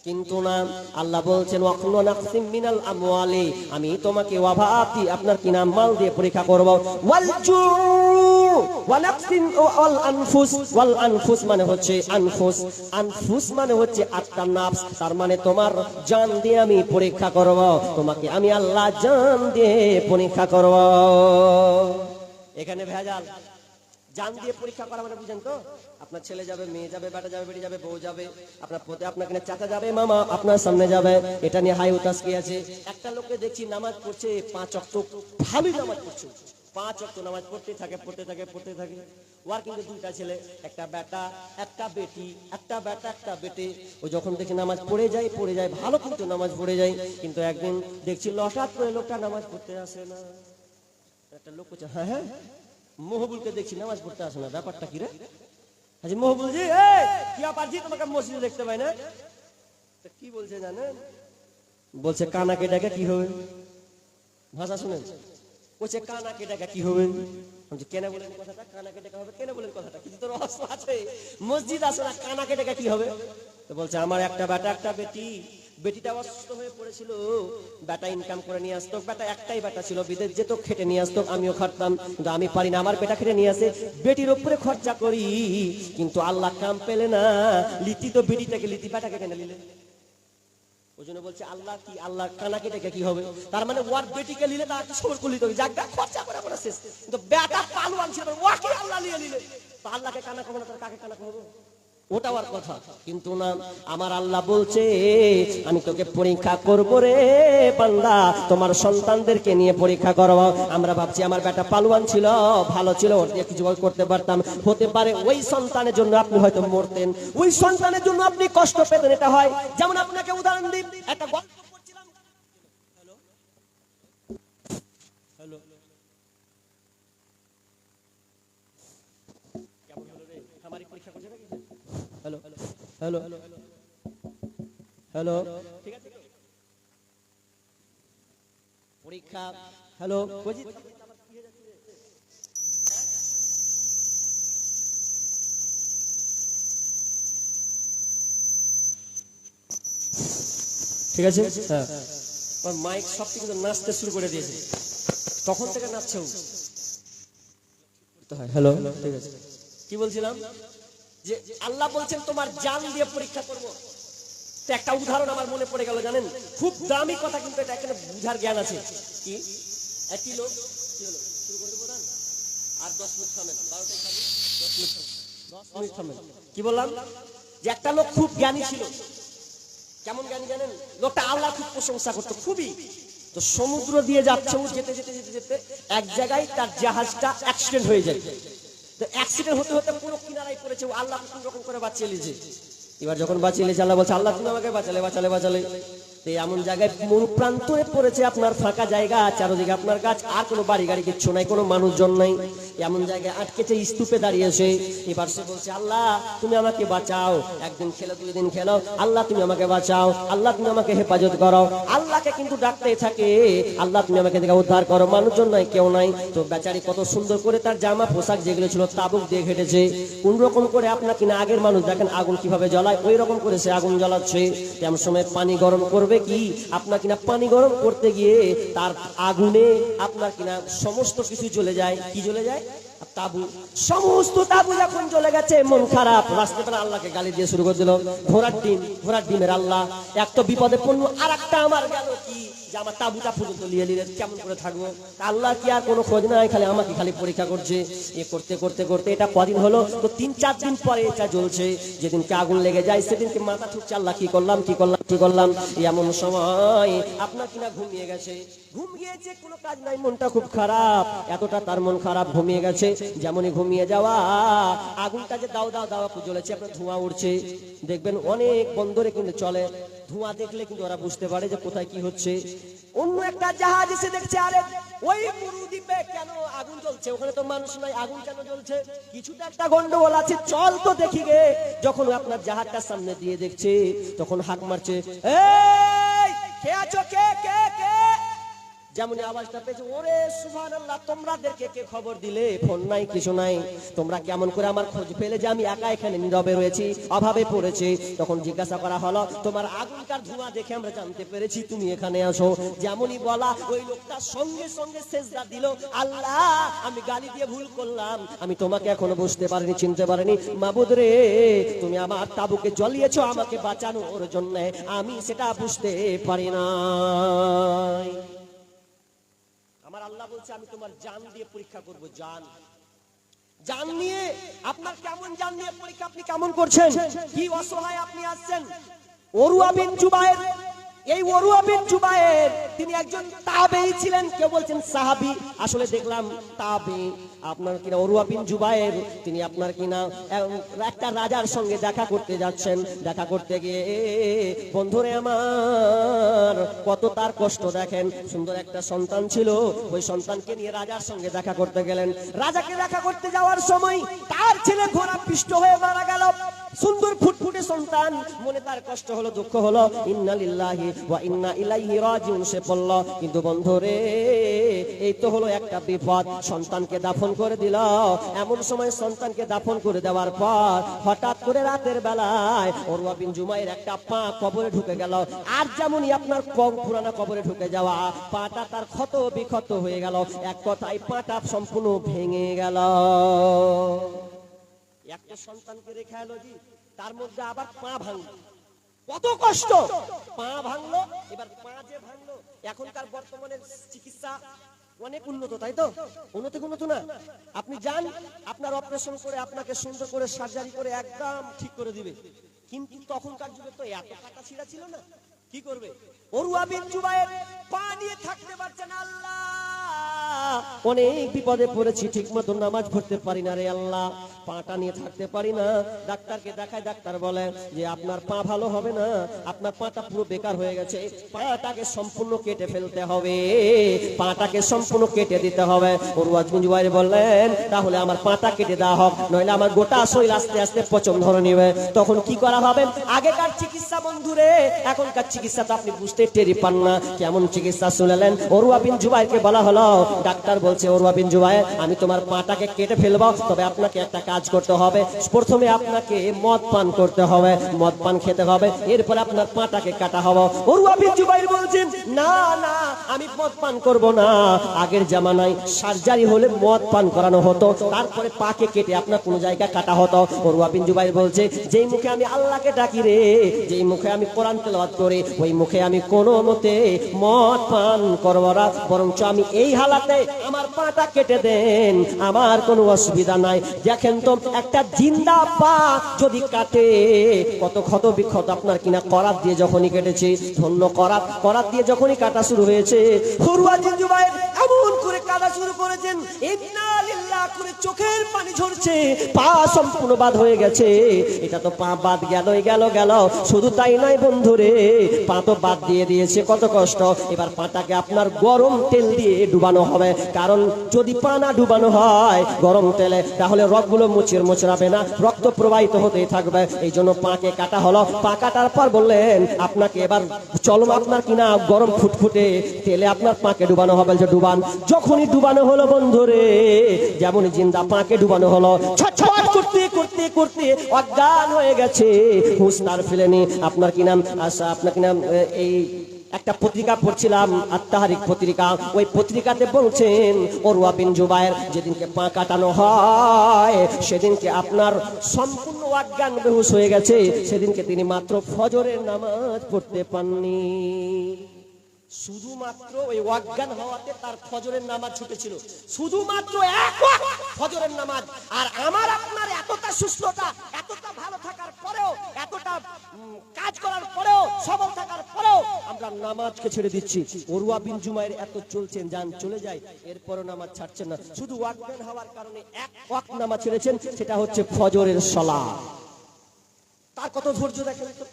কিন্তু না, আল্লাহ বলছেন ওয়াকুনাকসিম মিনাল আমওয়ালি, আমি তোমাকে অভাব দিয়ে আপনার কি নাম মাল দিয়ে পরীক্ষা করব। ওয়াল জু ওয়ানাকসিম ওয়াল আনফুস, ওয়াল আনফুস মানে হচ্ছে আনফুস, আনফুস মানে হচ্ছে আত্মা, নাফস, তার মানে তোমার জান দিয়ে আমি পরীক্ষা করব, তোমাকে আমি আল্লাহ জান দিয়ে পরীক্ষা করব। এখানে ভেজাল। জান দিয়ে পরীক্ষা করা মানে বুঝেন তো? আপনার ছেলে যাবে, মেয়ে যাবে, বেটা যাবে, বেটি যাবে, বউ যাবে, আপনার পোতে, আপনার কিনা চাচা যাবে, মামা আপনার সামনে যাবে, এটা নিয়ে হাই উতাস কি আছে? একটা লোককে দেখছি নামাজ পড়ছে 5 ওয়াক্ত, ভালোই নামাজ পড়ছে, 5 ওয়াক্ত নামাজ পড়তে থাকে ওর কিন্তু দুইটা ছেলে, একটা বেটা একটা বেটি, একটা বেটা একটা বেটি। ও যখন দেখে নামাজ পড়ে যায় ভালো কিন্তু নামাজ পড়ে যায়, কিন্তু একদিন দেখছি হঠাৎ করে লোকটা নামাজ পড়তে আসে না। একটা লোক বলছে হ্যাঁ মহবুলকে দেখছি নামাজ পড়তে আসে না, ব্যাপারটা কি রে? হাজি মহবুল জি, কি ব্যাপার জি, তোমাকে মসজিদে দেখতে পাই না। কি বলছে জানেন? বলছে কানাকে ডাকে কি হবে? ভাষা শুনেন? বলছে কানাকে ডাকা কি হবে? কেন বলেন কথাটা? কানাকে ডাকা হবে কেন বলেন কথাটা? কিছু তো রহস্য আছে। মসজিদ আসে না, কানাকে ডাকা কি হবে? তো বলছে আমার একটা বেটা একটা বেটি, বেটিটা অসুস্থ হয়ে পড়েছিল, বেটা ইনকাম করে নিয়ে আসতো, বেটা একটাই বেটা ছিল, বিদেশ যেত, খেটে নিয়ে আসতো, আমিও খাটতাম, কিন্তু আমি পারি না, আমার বেটা খেটে নিয়ে আসে, বেটির উপরে খরচা করি, কিন্তু আল্লাহ কাম পেলে না, লিতি তো বেটিটাকে লিতি, বেটাকে কেন নিলে? ওই জন্য বলছে আল্লাহ কি, আল্লাহ কানাকে ডেকে কি হবে? তার মানে ওর বেটিকে নিলে তার কি সবর করলি, যাক খরচা করে করে শেষ, কিন্তু বেটা পালওয়ান ছিল, ওকে আল্লাহ নিয়ে নিলে, তো আল্লাহকে কানা খাবো না, তার কাকে কানা খাবো? ওটা ওর কথা। কিন্তু না, আমার আল্লাহ বলছে আমি তোকে পরীক্ষা করব রে বান্দা, তোমার সন্তানদেরকে নিয়ে পরীক্ষা করব। আমরা ভাবছি আমার বেটা পালওয়ান ছিল, ভালো ছিল, ওর দিয়ে কিছু করতে পারতাম, হতে পারে ওই সন্তানের জন্য আপনি হয়তো মরতেন, ওই সন্তানের জন্য আপনি কষ্ট পেতেন। এটা হয়, যেমন আপনাকে উদাহরণ দিই, একটা গল্প করছিলাম। হ্যালো হ্যালো, কেমন হলো রে? আমারই পরীক্ষা করছে নাকি? হ্যালো হ্যালো হ্যালো, ঠিক আছে পরীক্ষা। হ্যালো ঠিক আছে, হ্যাঁ মাইক সব কিন্তু নাচতে শুরু করে দিয়েছে, তখন থেকে নাচছে। হ্যালো, ঠিক আছে, কি বলছিলাম? যে আল্লাহ বলছেন তোমার জান দিয়ে পরীক্ষা করব। একটা উদাহরণ আমার মনে পড়ে গেল, জানেন, খুব দামি কথা, কিন্তু এটা এখানে বুঝার জ্ঞান আছে। কি একই লোক, কি হলো, শুরু করে দেবো, আর 10 মিনিট থামেন, 12টায় খাবি, 10 মিনিট থামেন। কি বললাম? যে একটা লোক খুব জ্ঞানী ছিল। কেমন জ্ঞানী জানেন? লোকটা আল্লাহ খুব প্রশংসা করতো, খুবই। তো সমুদ্র দিয়ে যাচ্ছে, যেতে যেতে যেতে যেতে এক জায়গায় তার জাহাজটা অ্যাক্সিডেন্ট হয়ে যায়। তো অ্যাক্সিডেন্ট হতে হতে পুরো কিনারায় পড়েছে, আল্লাহ কোন রকম করে বাঁচিয়ে নিয়েছে। এবার যখন বাঁচিয়ে নিয়েছে, আল্লাহ বলছে আল্লাহ তুমি আমাকে বাঁচালে। তো এমন জায়গায় মরুপ্রান্তরে পড়েছে, আপনার ফাঁকা জায়গা, চারদিকে আপনার গাছ, আর কোনো বাড়ি গাড়ি কিচ্ছু নাই, কোনো মানুষজন নাই, এমন জায়গায় আটকেছে, স্তূপে দাঁড়িয়েছে। এবার সে বলছে আল্লাহ তুমি আমাকে বাঁচাও, একদিন খেলো 2 দিন খেলো, আল্লাহ তুমি আমাকে বাঁচাও, আল্লাহ তুমি আমাকে হেফাজত করো। আল্লাহকে কিন্তু ডাকতেই থাকে, আল্লাহ তুমি আমাকে থেকে উদ্ধার করো, মানুষজন নাই, কেউ নাই। তো বেচারি কত সুন্দর করে তার জামা পোশাক যেগুলো ছিল তাবুক দিয়ে ঘেটেছে, কোন রকম করে আপনার কিনা আগের মানুষ দেখেন আগুন কিভাবে জ্বলায়, ওই রকম করে সে আগুন জ্বালাচ্ছে। তেমন সময় পানি গরম করবে কি, আপনার কিনা পানি গরম করতে গিয়ে তার আগুনে আপনার কিনা সমস্ত কিছু জ্বলে যায়। কি জ্বলে যায়? তাবু। সমস্ত তাবু যখন চলে গেছে, মন খারাপ, রাস্তায় আল্লাহকে গালি দিয়ে শুরু করে দিল, ঘোড়ার ডিমের আল্লাহ, এক তো বিপদে পড়লো, আর একটা আমার গেল কি, যে আমার তাবুটা পর্যন্ত নিয়ে নিলেন, কেমন করে থাকবো? আল্লাহ কি আর কোনো খোঁজ নাই, খালি আমাকে খালি পরীক্ষা করছে। এ করতে করতে করতে এটা কদিন হলো, তো 3-4 দিন পরে এটা জ্বলছে। যেদিনকে আগুন লেগে যায় সেদিনকে মাথা ঠুকছে, আল্লাহ কি করলাম। এমন সময় আপনার কিনা ঘুমিয়ে গেছে, ঘুম গিয়েছে, কোনো কাজ নাই, মনটা খুব খারাপ, এতটা তার মন খারাপ, ঘুমিয়ে গেছে। যেমনই ঘুমিয়ে যাওয়া, আগুনটা যে দাও জ্বলেছে, আপনার ধোঁয়া উঠছে। দেখবেন অনেক বন্দরে কিন্তু চলে, ধোঁয়া দেখলে কিন্তু ওরা বুঝতে পারে যে কোথায় কি হচ্ছে। অন্য একটা জাহাজ এসে দেখছে, আরে ওই পুরু দ্বীপে কেন আগুন জ্বলছে, ওখানে তো মানুষ নাই, আগুন কেন জ্বলছে, কিছুটা একটা গন্ডগোল আছে, চল তো দেখি গে। যখন আপনার জাহাজটার সামনে দিয়ে দেখছে, তখন হাঁক মারছে, এই কে আছো, কে কে কে? যেমন আওয়াজটা পেয়েছে, ওরে সুবহানাল্লাহ, তোমরাদেরকে কে খবর দিলে? ফোন নাই, কিছু নাই, তোমরা কেমন করে আমার খোঁজ পেলে যে আমি একা এখানে নীরবে রয়েছি, অভাবে পড়েছি? তখন জিজ্ঞাসা করা হলো, তোমার আগুনকার ধোঁয়া দেখে আমরা জানতে পেরেছি তুমি এখানে আসো। যেমনই বলা, ওই লোকটা সঙ্গে সঙ্গে সেজদা দিল, আল্লাহ আমি গালি দিয়ে ভুল করলাম, আমি তোমাকে এখনো বুঝতে পারিনি, চিনতে পারিনি, মাবুদ রে তুমি আমার তাবুকে জ্বলিয়েছো আমাকে বাঁচানোর জন্য, আমি সেটা বুঝতে পারি না। আমার আল্লাহ বলছে আমি তোমার জান দিয়ে পরীক্ষা করব। জান নিয়ে আপনার কেমন, জান নিয়ে পরীক্ষা আপনি কেমন করছেন? কি অসহায় আপনি আসছেন। উরওয়া বিন জুবায়ের এই উরওয়া বিন জুবায়ের তিনি একজন তাবেঈ ছিলেন, কেউ বলছেন সাহাবী, আসলে দেখলাম তাবেঈ। আপনার কিনা উরওয়া বিন জুবায়ের তিনি আপনার কিনা একটা রাজার সঙ্গে দেখা করতে যাচ্ছেন। দেখা করতে গিয়ে বন্ধুরে আমার কত তার কষ্ট দেখেন। সুন্দর একটা সন্তান ছিল, ওই সন্তানকে নিয়ে রাজার সঙ্গে দেখা করতে গেলেন। রাজাকে দেখা করতে যাওয়ার সময় তার ছেলে ঘোড়া পিষ্ট হয়ে মারা গেল। সুন্দর ফুটফুটে সন্তান, মনে তার কষ্ট হলো, দুঃখ হলো, ইন্না লিল্লাহি ওয়া ইন্না ইলাইহি রাজিউন সে বলল। কিন্তু বন্ধুরে এই তো হলো একটা বিপদ, সন্তানকে দাফন করে দিল। এমন সময় সন্তানকে দাফন করে দেওয়ার পর হঠাৎ করে রাতের বেলায় উরওয়া বিন জুবায়ের একটা পা কবরে ঢুকে গেল। আর যেমনই আপনার পুরানা কবরে ঢুকে যাওয়া, পাটা তার ক্ষত বিক্ষত হয়ে গেল, এক কথায় পাটা সম্পূর্ণ ভেঙে গেল। একটা সন্তানকে রেখে এলো জি, তার মধ্যে আবার পা ভাঙলো, কত কষ্ট, পা ভাঙলো। এবার পা যে ভাঙলো, এখনকার বর্তমানে চিকিৎসা অনেক উন্নত, তাই তো? উন্নত না, আপনি যান, আপনার অপারেশন করে আপনাকে সুন্দর করে সার্জারি করে একদম ঠিক করে দিবে। কিন্তু তখনকার যুগে তো এত কাটা ছিঁড়া ছিল না, কি করবে? উরওয়া বিন জুবায়ের পা নিয়ে থাকতে পারছেন। আল্লাহ, অনেক বিপদে পড়েছি, ঠিক মতো নামাজ পড়তে পারি না রে আল্লাহ, পাটা নিয়ে থাকতে পারি না। ডাক্তারকে দেখায়, ডাক্তার বলে যে আপনার পা ভালো হবে না, আপনার পাটা পুরো বেকার হয়ে গেছে, পাটাকে সম্পূর্ণ কেটে ফেলতে হবে, পাটাকে সম্পূর্ণ কেটে দিতে হবে। উরওয়া বিন জুবায়ের বললেন তাহলে আমার পাটা কেটে দেওয়া হোক, নইলে আমার গোটা শরীর আস্তে আস্তে পচন ধরে নেবে। তখন কি করা হবে? আগেকার চিকিৎসা বন্ধুরে, এখনকার চিকিৎসা তো আপনি বুঝতে টেরি পান না। কেমন চিকিৎসা শুনলেন? উরওয়া বিন জুবায়েরকে বলা হলো, ডাক্তার বলছে উরওয়া বিন জুবায়ের আমি তোমার পাটাকে কেটে ফেলবো, তবে আপনাকে একটা কাজ করতে হবে। প্রথমে আপনাকে মদ পান করতে হবে, মদ পান খেতে হবে, এরপর আপনার পাটাকে কাটা হবে। উরওয়া বিন জুবায়ের বলছেন না না, আমি মদ পান করব না। আগের জামানায় সার্জারি হলে মদ পান করানো হতো, তারপরে পাকে কেটে আপনার কোন জায়গা কাটা হতো। উরওয়া বিন জুবায়ের বলছে যেই মুখে আমি আল্লাহকে ডাকি রে, যেই মুখে আমি কোরআন তেলাওয়াত করি, ওই মুখে আমি কোনো মতে মদ পান করব না, বরঞ্চ আমি এই হালাতে আমার পাটা কেটে দেন, আমার কোনো অসুবিধা নাই। দেখেন তো একটা জিন্দা পা যদি কাটে কত ক্ষত বিক্ষত আপনার কিনা। করাত দিয়ে যখনই কেটেছে, ধন্য করাত দিয়ে যখনই কাটা শুরু হয়েছে, উরওয়া বিন জুবায়ের এমন করে কাটা শুরু করেছেন, ইন্না লিল্লাহ করে চোখের পানি ঝরছে, পা সম্পূর্ণ বাদ হয়ে গেছে। এটা তো পা বাদ গেল। শুধু তাই নয় বন্ধুরে, পা তো বাদ দিয়ে দিয়েছে, কত কষ্ট। এবার পাটাকে আপনার গরম তেল দিয়ে ডুবানো হবে, কারণ যদি পা না ডুবানো হয় গরম তেলে, তাহলে রগগুলো মোচড়াবে না, রক্ত প্রবাহিত হতেই থাকবে। এই জন্য পাকে কাটা হলো। পা কাটার পর বললেন আপনাকে এবার চলো আপনার কিনা গরম ফুটফুটে তেলে আপনার পাকে ডুবানো হবে। যে ডুবান, যখনই ডুবানো হলো বন্ধুরে, যেমন জিন্দা পাকে ডুবানো হলো, ছটছট করতে করতে করতে অজ্ঞান হয়ে গেছে, হুঁশ তার ফেলেনি। আপনার কি নাম? আচ্ছা, আপনার কি নাম? এই একটা পত্রিকা পড়ছিলাম, আত-তাহরিক পত্রিকা, ওই পত্রিকাতে বলছেন উরওয়া বিন জুবায়ের যেদিনকে পা কাটানো হয় সেদিনকে আপনার সম্পূর্ণ অজ্ঞান বেহুশ হয়ে গেছে, সেদিনকে তিনি মাত্র ফজরের নামাজ পড়তে পাননি। শুধুমাত্র ওই অজ্ঞান হওয়াতে তার ফজরের নামাজ ছুটেছিল, শুধুমাত্র এক ওয়াক্ত ফজরের নামাজ। আর আমার আপনার এতটা সুস্থতা, এতটা ভালো থাকার পরেও, এতটা কাজ করার পরেও, সবল থাকার পরেও আমরা নামাজকে ছেড়ে দিচ্ছি। উরওয়া বিন জুবায়ের এত চলছেন, যান চলে যায়, এরপরও নামাজ ছাড়ছেন না। শুধু অজ্ঞান হওয়ার কারণে এক ওয়াক্ত নামাজ ছেড়েছেন, সেটা হচ্ছে ফজরের সালাত। তার কত ধৈর্য দেখেন তো।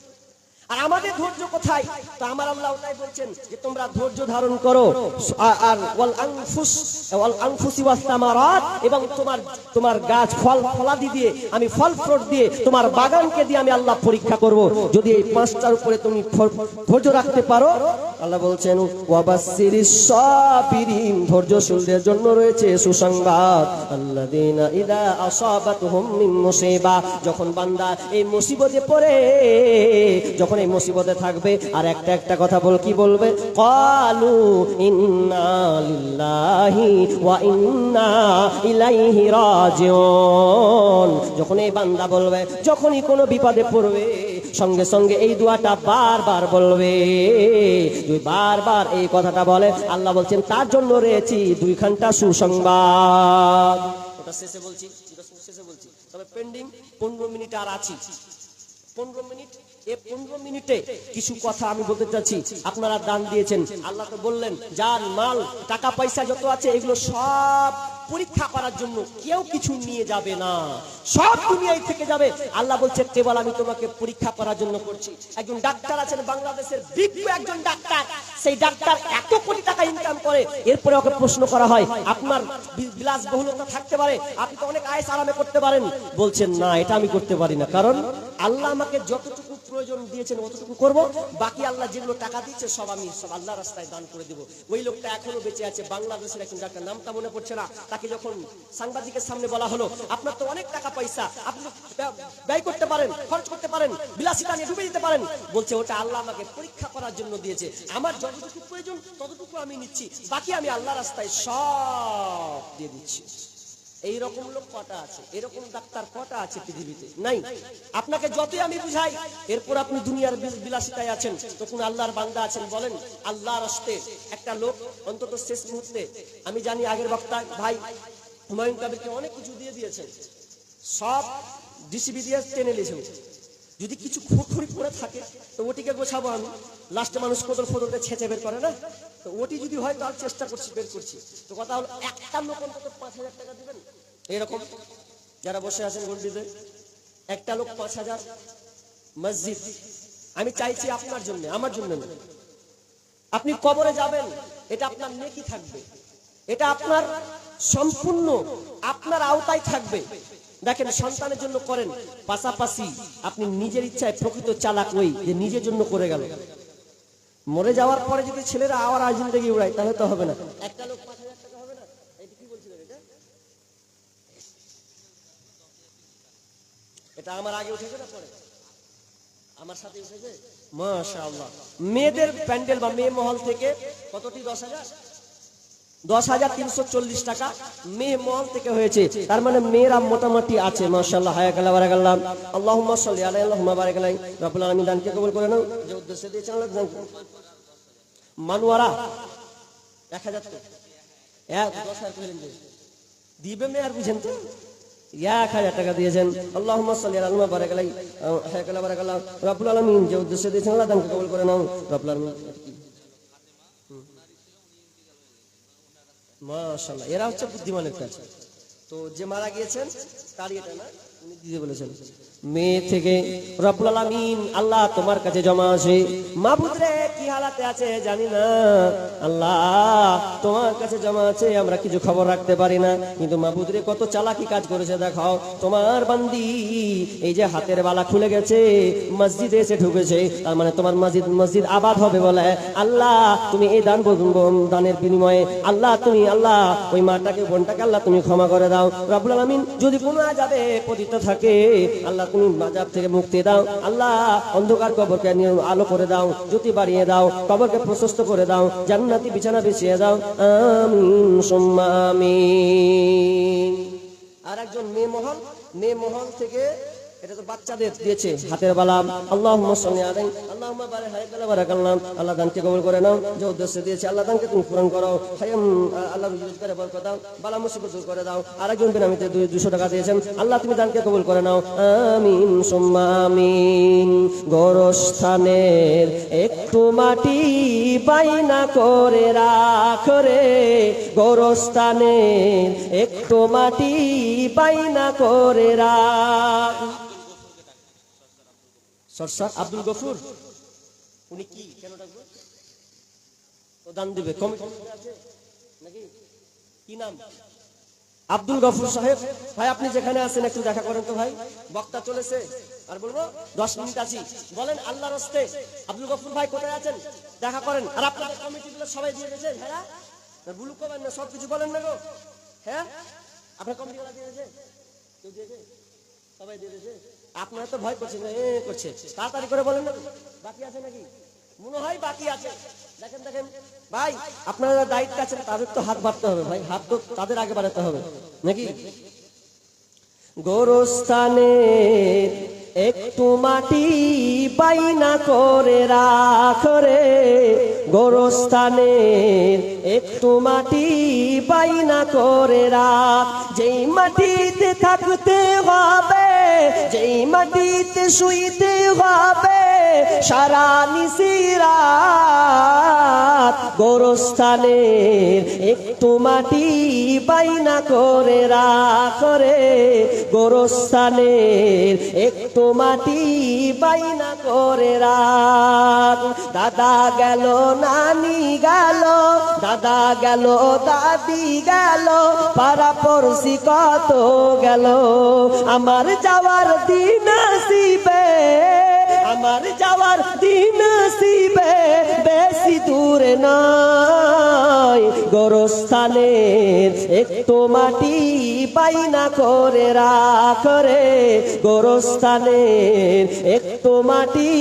আর আমাদের ধৈর্য কোথায়? তো আমার আল্লাহ তাই বলছেন যে তোমরা ধৈর্য ধারণ করো, আর ওয়াল আনফুসি ওয়াস সামারাত, এবং তোমার গাছ ফলাদি দিয়ে, আমি ফল ফ্রুট দিয়ে, তোমার বাগানকে দিয়ে আমি আল্লাহ পরীক্ষা করব। যদি এই পাঁচটার উপরে তুমি ধৈর্য রাখতে পারো, আল্লাহ বলছেন ওয়াবাসসিরিস সাবিরিন, ধৈর্যশীলদের জন্য রয়েছে সুসংবাদ। আল্লাযীনা ইযা আসাবাতুহুম মিন মুসিবা, যখন বান্দা এই মুসিবতে পড়ে, যখন এই মুসিবতে থাকবে, আর একটা কথা কি বলবে? ক্বালু ইন্না লিল্লাহি ওয়া ইন্না ইলাইহি রাজিউন। যখন এই বান্দা বলবে, যখনই কোনো বিপদে পড়বে, সঙ্গে সঙ্গে এই দোয়াটা বারবার বলবে। দুই বারবার এই কথাটা বলে, আল্লাহ বলছেন তার জন্য রয়েছে 2 ঘন্টা সুসংবাদ। ওটা শেষে বলছি, তবে পেন্ডিং 15 মিনিট আর আছে, 15 মিনিট এই 15 মিনিটে কিছু কথা আমি বলতে চাচ্ছি। আপনারা দান দিয়েছেন, আল্লাহ তো বললেন জান মাল টাকা পয়সা যত আছে এগুলো সব পরীক্ষা করার জন্য, কেউ কিছু নিয়ে যাবে না, সব দুনিয়ায় থেকে যাবে। আল্লাহ বলছে কেবল আমি তোমাকে পরীক্ষা করার জন্য করছি। একজন ডাক্তার আছেন বাংলাদেশের, বিজ্ঞ একজন ডাক্তার, সেই ডাক্তার এত কোটি টাকা ইনকাম করে, এরপরে ওকে প্রশ্ন করা হয় আপনার বিলাসবহুলতা থাকতে পারে, আপনি তো অনেক আয়েশ আরামে করতে পারেন, বলছেন না এটা আমি করতে পারি না, কারণ আল্লাহ আমাকে যতটুকু প্রয়োজন দিয়েছেন অতটুকু করব, বাকি আল্লাহ যেগুলো টাকা দিচ্ছে সব আমি সব আল্লাহ রাস্তায় দান করে দেব। ওই লোকটা এখনো বেঁচে আছে, বাংলাদেশের একজন ডাক্তার, নামটা মনে পড়ছে না। তাকে যখন সাংবাদিকের সামনে বলা হলো আপনার তো অনেক টাকা পয়সা, আপনি ব্যয় করতে পারেন, খরচ করতে পারেন, বিলাসিতা নিয়ে ডুবে দিতে পারেন, বলছে ওটা আল্লাহ আমাকে পরীক্ষা করার জন্য দিয়েছে, আমার যতটুকু প্রয়োজন ততটুকু আমি নিচ্ছি, বাকি আমি আল্লাহ রাস্তায় সব দিয়ে দিচ্ছি। এইরকম লোক কটা আছে, এরকম ডাক্তার কটা আছে পৃথিবীতে? নাই। আপনাকে যতই আমি বুঝাই, এরপর আপনি দুনিয়ার বিলাসিতায় আছেন, তখন আল্লাহর বান্দা আছেন, বলেন আল্লাহর রাস্তে একটা লোক অন্তত শেষ মুহূর্তে, আমি জানি আগের বক্তা ভাই হুমায়ুন কবিরকে অনেক কিছু দিয়ে দিয়েছেন, সব ডিসিবি দিয়ে টেনে নিয়েছেন, যদি কিছু খুঁটখুড়ি করে থাকে তো ওটিকে গোছাবো আমি, লাস্টে মানুষ কোদল ফোদলকে ছেঁচে বের করে না, তো ওটি যদি হয় তার চেষ্টা করছি, বের করছি। তো কথা হলো একটা লোক অন্তত 5,000 টাকা দিবেন, এরকম যারা বসে আছেন গন্ডিতে, একটা লোক 5,000 মসজিদ, আমি চাইছি আপনার জন্য, আমার জন্য না। আপনি কবরে যাবেন, এটা আপনার নেকি থাকবে, এটা আপনার সম্পূর্ণ আপনার আওতায় থাকবে। দেখেন সন্তানের জন্য করেন, পাশাপাশি আপনি নিজের ইচ্ছায় প্রকৃত চালাক ওই যে নিজের জন্য করে গেল, মরে যাওয়ার পরে যদি ছেলেরা আবার জিন্দেগি উড়ায় তাহলে তো হবে না। একটা লোক 5,000 টাকা হবে না, এটা কি বলছিলেন? এটা আমার আগে উঠেছে না পরে আমার সাথে উঠেছে? মাশাআল্লাহ। মেয়েদের প্যান্ডেল বা মেয়ে মহল থেকে কতটি? 10,340 টাকা মেয়ে মহল থেকে হয়েছে, তার মানে মেয়েরা মোটামুটি আছে মাশাআল্লাহ। হায়াকাল্লাহ বারাকাল্লাহ, আল্লাহুম্মা সাল্লি আলাইহি আল্লাহুম্মা বারিক আলাইহি, রব্বুল আলামিন দানকে কবুল করে নাও, যে উদ্দেশ্যে দিয়েছেন আল্লাহ দান করুন। মানুয়ারা 1,000 তো 10,000 কইলেন যে দিবে মেয়ে, আর বুঝেন তো 1,000 টাকা দিয়েছেন। আল্লাহুম্মা সাল্লি আলা আল্লাহুম্মা বারিক আলাইহি, হায়াকাল্লাহ বারাকাল্লাহ, রব্বুল আলামিন যে উদ্দেশ্যে দিয়েছেন আল্লাহ দানকে কবুল করে নাও, রব্বুল আলামিন। মাশাআল্লাহ, এরা হচ্ছে বুদ্ধিমানের কাজ। তো যে মারা গিয়েছেন তার এটা না, উনি দিতে বলেছেন। মেয়ে থেকে রব্বুল আলামিন আল্লাহ তোমার কাছে জমা আছে, মাবুদ রে কি হালাতে আছে জানি না, আল্লাহ তোমার কাছে জমা আছে, আমরা কিছু খবর রাখতে পারি না, কিন্তু মাবুদ রে কত চালাকি কাজ করেছে দেখাও, তোমার বান্দি এই যে হাতের বালা খুলে গেছে, মসজিদে এসে ঢুকেছে, তার মানে তোমার মসজিদ আবাদ হবে বলে, আল্লাহ তুমি এই দানের বিনিময়ে আল্লাহ তুমি আল্লাহ ওই মাটাকে বোনটাকে আল্লাহ তুমি ক্ষমা করে দাও রব্বুল আলামিন। যদি কোনো আযাবে পতিত থাকে আল্লাহ তুমি আযাব থেকে মুক্তি দাও, আল্লাহ অন্ধকার কবরকে আলো করে দাও, জ্যোতি বাড়িয়ে দাও, কবরকে প্রশস্ত করে দাও, জান্নাতি বিছানা বিছিয়ে দাও, আমিন সুম্মা আমিন। আর একজন মেয়ে মহল থেকে, এটা তো বাচ্চাদের দিয়েছে হাতের বালা, আল্লাহুম্মা সাল্লি আলাইহি আল্লাহুম্মা বারাকাল্লাহ, আল্লাহ দানকে কবুল করে নাও, যে উদ্দেশ্যে দিয়েছে আল্লাহ দানকে তুমি পূরণ করো, হায়াম আল্লাহ রুজি করে বরকত দাও, বালা মুসিবত দূর করে দাও। আরেকজন বিনামিতে 200 টাকা দিয়েছেন, আল্লাহ তুমি দানকে কবুল করে নাও, আমিন সুম্মা আমিন। গোরস্থানের একটু মাটি বাইনা করে রাখ রে, গোরস্থানের একটু মাটি বাইনা করে রাখ। সরসার আব্দুল গফুর, উনি কি কেন ডাকবো? ও দান দিবে, কমিটি আছে নাকি? কি নাম? আব্দুল গফুর সাহেব। ভাই আপনি যেখানে আছেন একটু দেখা করেন তো ভাই, বক্তা চলেছে, আর বলবো 10 মিনিট আছি, বলেন আল্লাহর রাস্তে আব্দুল গফুর ভাই কোথায় আছেন দেখা করেন। আর আপনাদের কমিটিগুলো সবাই দিয়ে দিয়েছেন? হ্যাঁ, ভুল করবেন না, সব কিছু বলেন না গো। হ্যাঁ, আপনার কমিটিগুলো দিয়ে দিয়েছে? কেউ দিয়েছে? সবাই দিয়ে দিয়েছে? আপনারা তো ভয় করছেন, করছে, তাড়াতাড়ি করে বলেন না, বাকি আছে নাকি? মনে হয় বাকি আছে। দেখেন ভাই, আপনারা দায়িত্ব আছেন, তাদের তো হাত বাড়তে হবে ভাই, হাত তো তাদের আগে বাড়াতে হবে নাকি? গোরস্থানে একটু মাটি বাইনা করে রাখ রে, গোরস্থানের একটু মাটি বাইনা করে রাখ, যেই মাটিতে থাকতে হবে, যেই মাটিতে শুইতে হবে সারা নিশিরাত, গোরস্থানের একটু মাটি বাইনা করে রাখ রে, গোরস্থানের একটু মাটি বাইনা করে রাখ। দাদা গেল, নানি গেল, দাদা গেল, দাদি গেল, পাড়া পড়শি কত গেল, আমার যাওয়ার দিন আসিবে, আমার যাওয়ার দিন আসিবে বেশি দূরে নয়, গোরস্থানের একটু মাটি বাইনা করে রাখ রে, গোরস্থানের একটু মাটি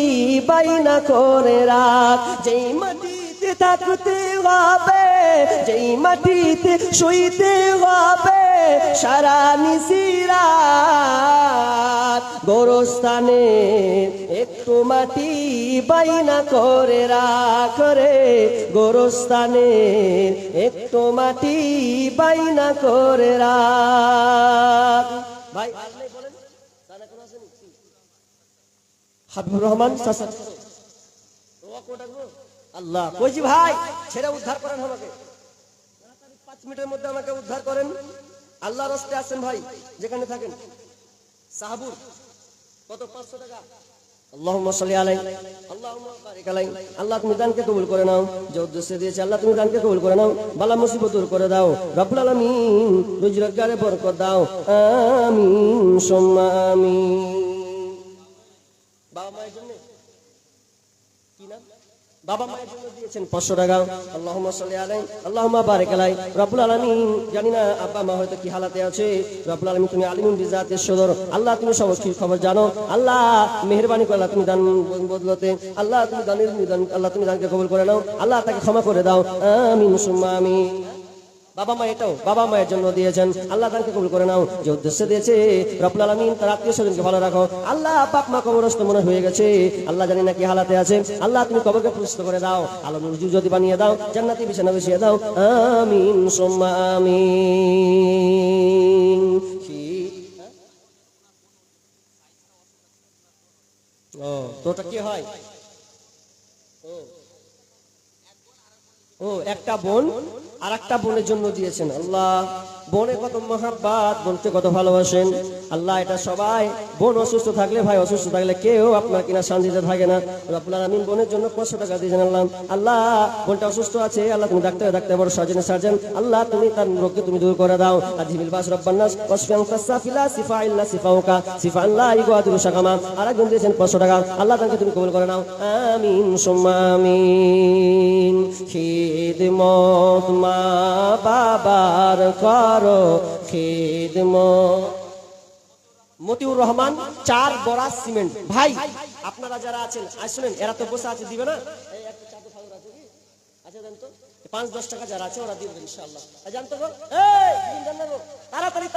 বাইনা করে রাখ, যেই মাটিতে থাকতে হবে, যেই মাটিতে শুইতে হবে সারা নিশিরাত, গোরস্থানের একটু মাটি বাইনা করে রাখ রে, গোরস্থানের একটু মাটি বাইনা করে রাখ। ভাই বলেন হাবিবুর রহমান আল্লাহ কইছি ভাই ছেড়ে উদ্ধার করেন আমাকে, 5 মিনিটের মধ্যে আমাকে উদ্ধার করেন। আল্লাহ রাস্তায় আছেন ভাই, যেখানে থাকেন। সাহাবুর কত? 500 টাকা। আল্লাহুম্মা সাল্লি আলাইহি, আল্লাহুম্মা বারিক আলাইহি। আল্লাহ তুমি দানকে কবুল করে নাও, যে উদ্দেশ্যে দিয়েছে আল্লাহ তুমি দানকে কবুল করে নাও, বালা মুসিবত দূর করে দাও রব্বুল আলামিন, রুজি রোজগারে বরকত দাও, আমিন সুম্মা আমিন। বাবা মায়ের জন্য কি নাম? বাবা মায়ের জন্য দিয়েছেন 500 টাকা। আল্লাহুম্মা সাল্লি আলাইহি, আল্লাহুম্মা বারিক আলাইহি। রব্বুল আলামিন জানি না আব্বা মা হয়তো কি হালাতে আছে, রব্বুল আলামিন তুমি আলিমুন বিজাতিস সুদূর, আল্লাহ তুমি সমস্ত খবর জানো, আল্লাহ মেহেরবানি করে আল্লাহ তুমি দান বদলতে, আল্লাহ তুমি দানের দান, আল্লাহ তুমি দানকে কবুল করে নাও, আল্লাহ তাকে ক্ষমা করে দাও, আমিন সুম্মা আমিন। বাবা মা এটাও বাবা মায়ের জন্য দিয়েছেন, আল্লাহ তাকে কবুল করে নাও, যে উদ্দেশ্যে দিয়েছে রব্বুল আলামিন তার আত্মীয় স্বজনকে ভালো রাখো। আল্লাহ বাপ মা কবরস্থ মনে হয়ে গেছে, আল্লাহ জানি না কি হালাতে আছে, আল্লাহ তুমি কবরকে প্রশস্ত করে দাও, আলো নূর যদি বানিয়ে দাও, জান্নাতি বিছানা বিছিয়ে দাও, আমিন সুম্মা আমিন। ও তোটা কি হয়? ও একটা বোন আর একটা বোনের জন্য দিয়েছেন। আল্লাহ বোনে কত মহাব্বত, বোনকে কত ভালোবাসেন আল্লাহ। এটা সবাই, বোন অসুস্থ থাকলে, ভাই অসুস্থ থাকলে কেউ আপনার কিনা শান্তিতে থাকে না। রব্বুল আলামিন বোনের জন্য 500 টাকা দিয়েছেন। আল্লাহ আল্লাহ বোনটা অসুস্থ আছে, আল্লাহ তুমি ডাক্তার বড় সার্জেনে সার্জন, আল্লাহ তুমি তার রোগকে তুমি দূর করে দাও। আজিবিল বাস রব্বান নাস ওয়াসফিয়ান কাসাফিলা সিফা ইল্লা সিফাউকা সিফা আল্লাহ ইগাদুর শাকামা। আরেকজন দিয়েছেন 500 টাকা, আল্লাহ তাকে তুমি কবুল করে নাও, আমিন সুম্মা আমিন। খিদমত মা বাবার করো খিদমত। মতিউর রহমান 4 বড়া সিমেন্ট। ভাই আপনারা যারা আছেন শুনেন, এরা তো বসে আছে, দিবে না? এই একটা চাদর ফাদর আছে কি? আচ্ছা দেন তো, 5-10 টাকা যারা আছে ওরা দিবেন ইনশাআল্লাহ। জানতো গো, এই দিন জান না গো, তাড়াতাড়ি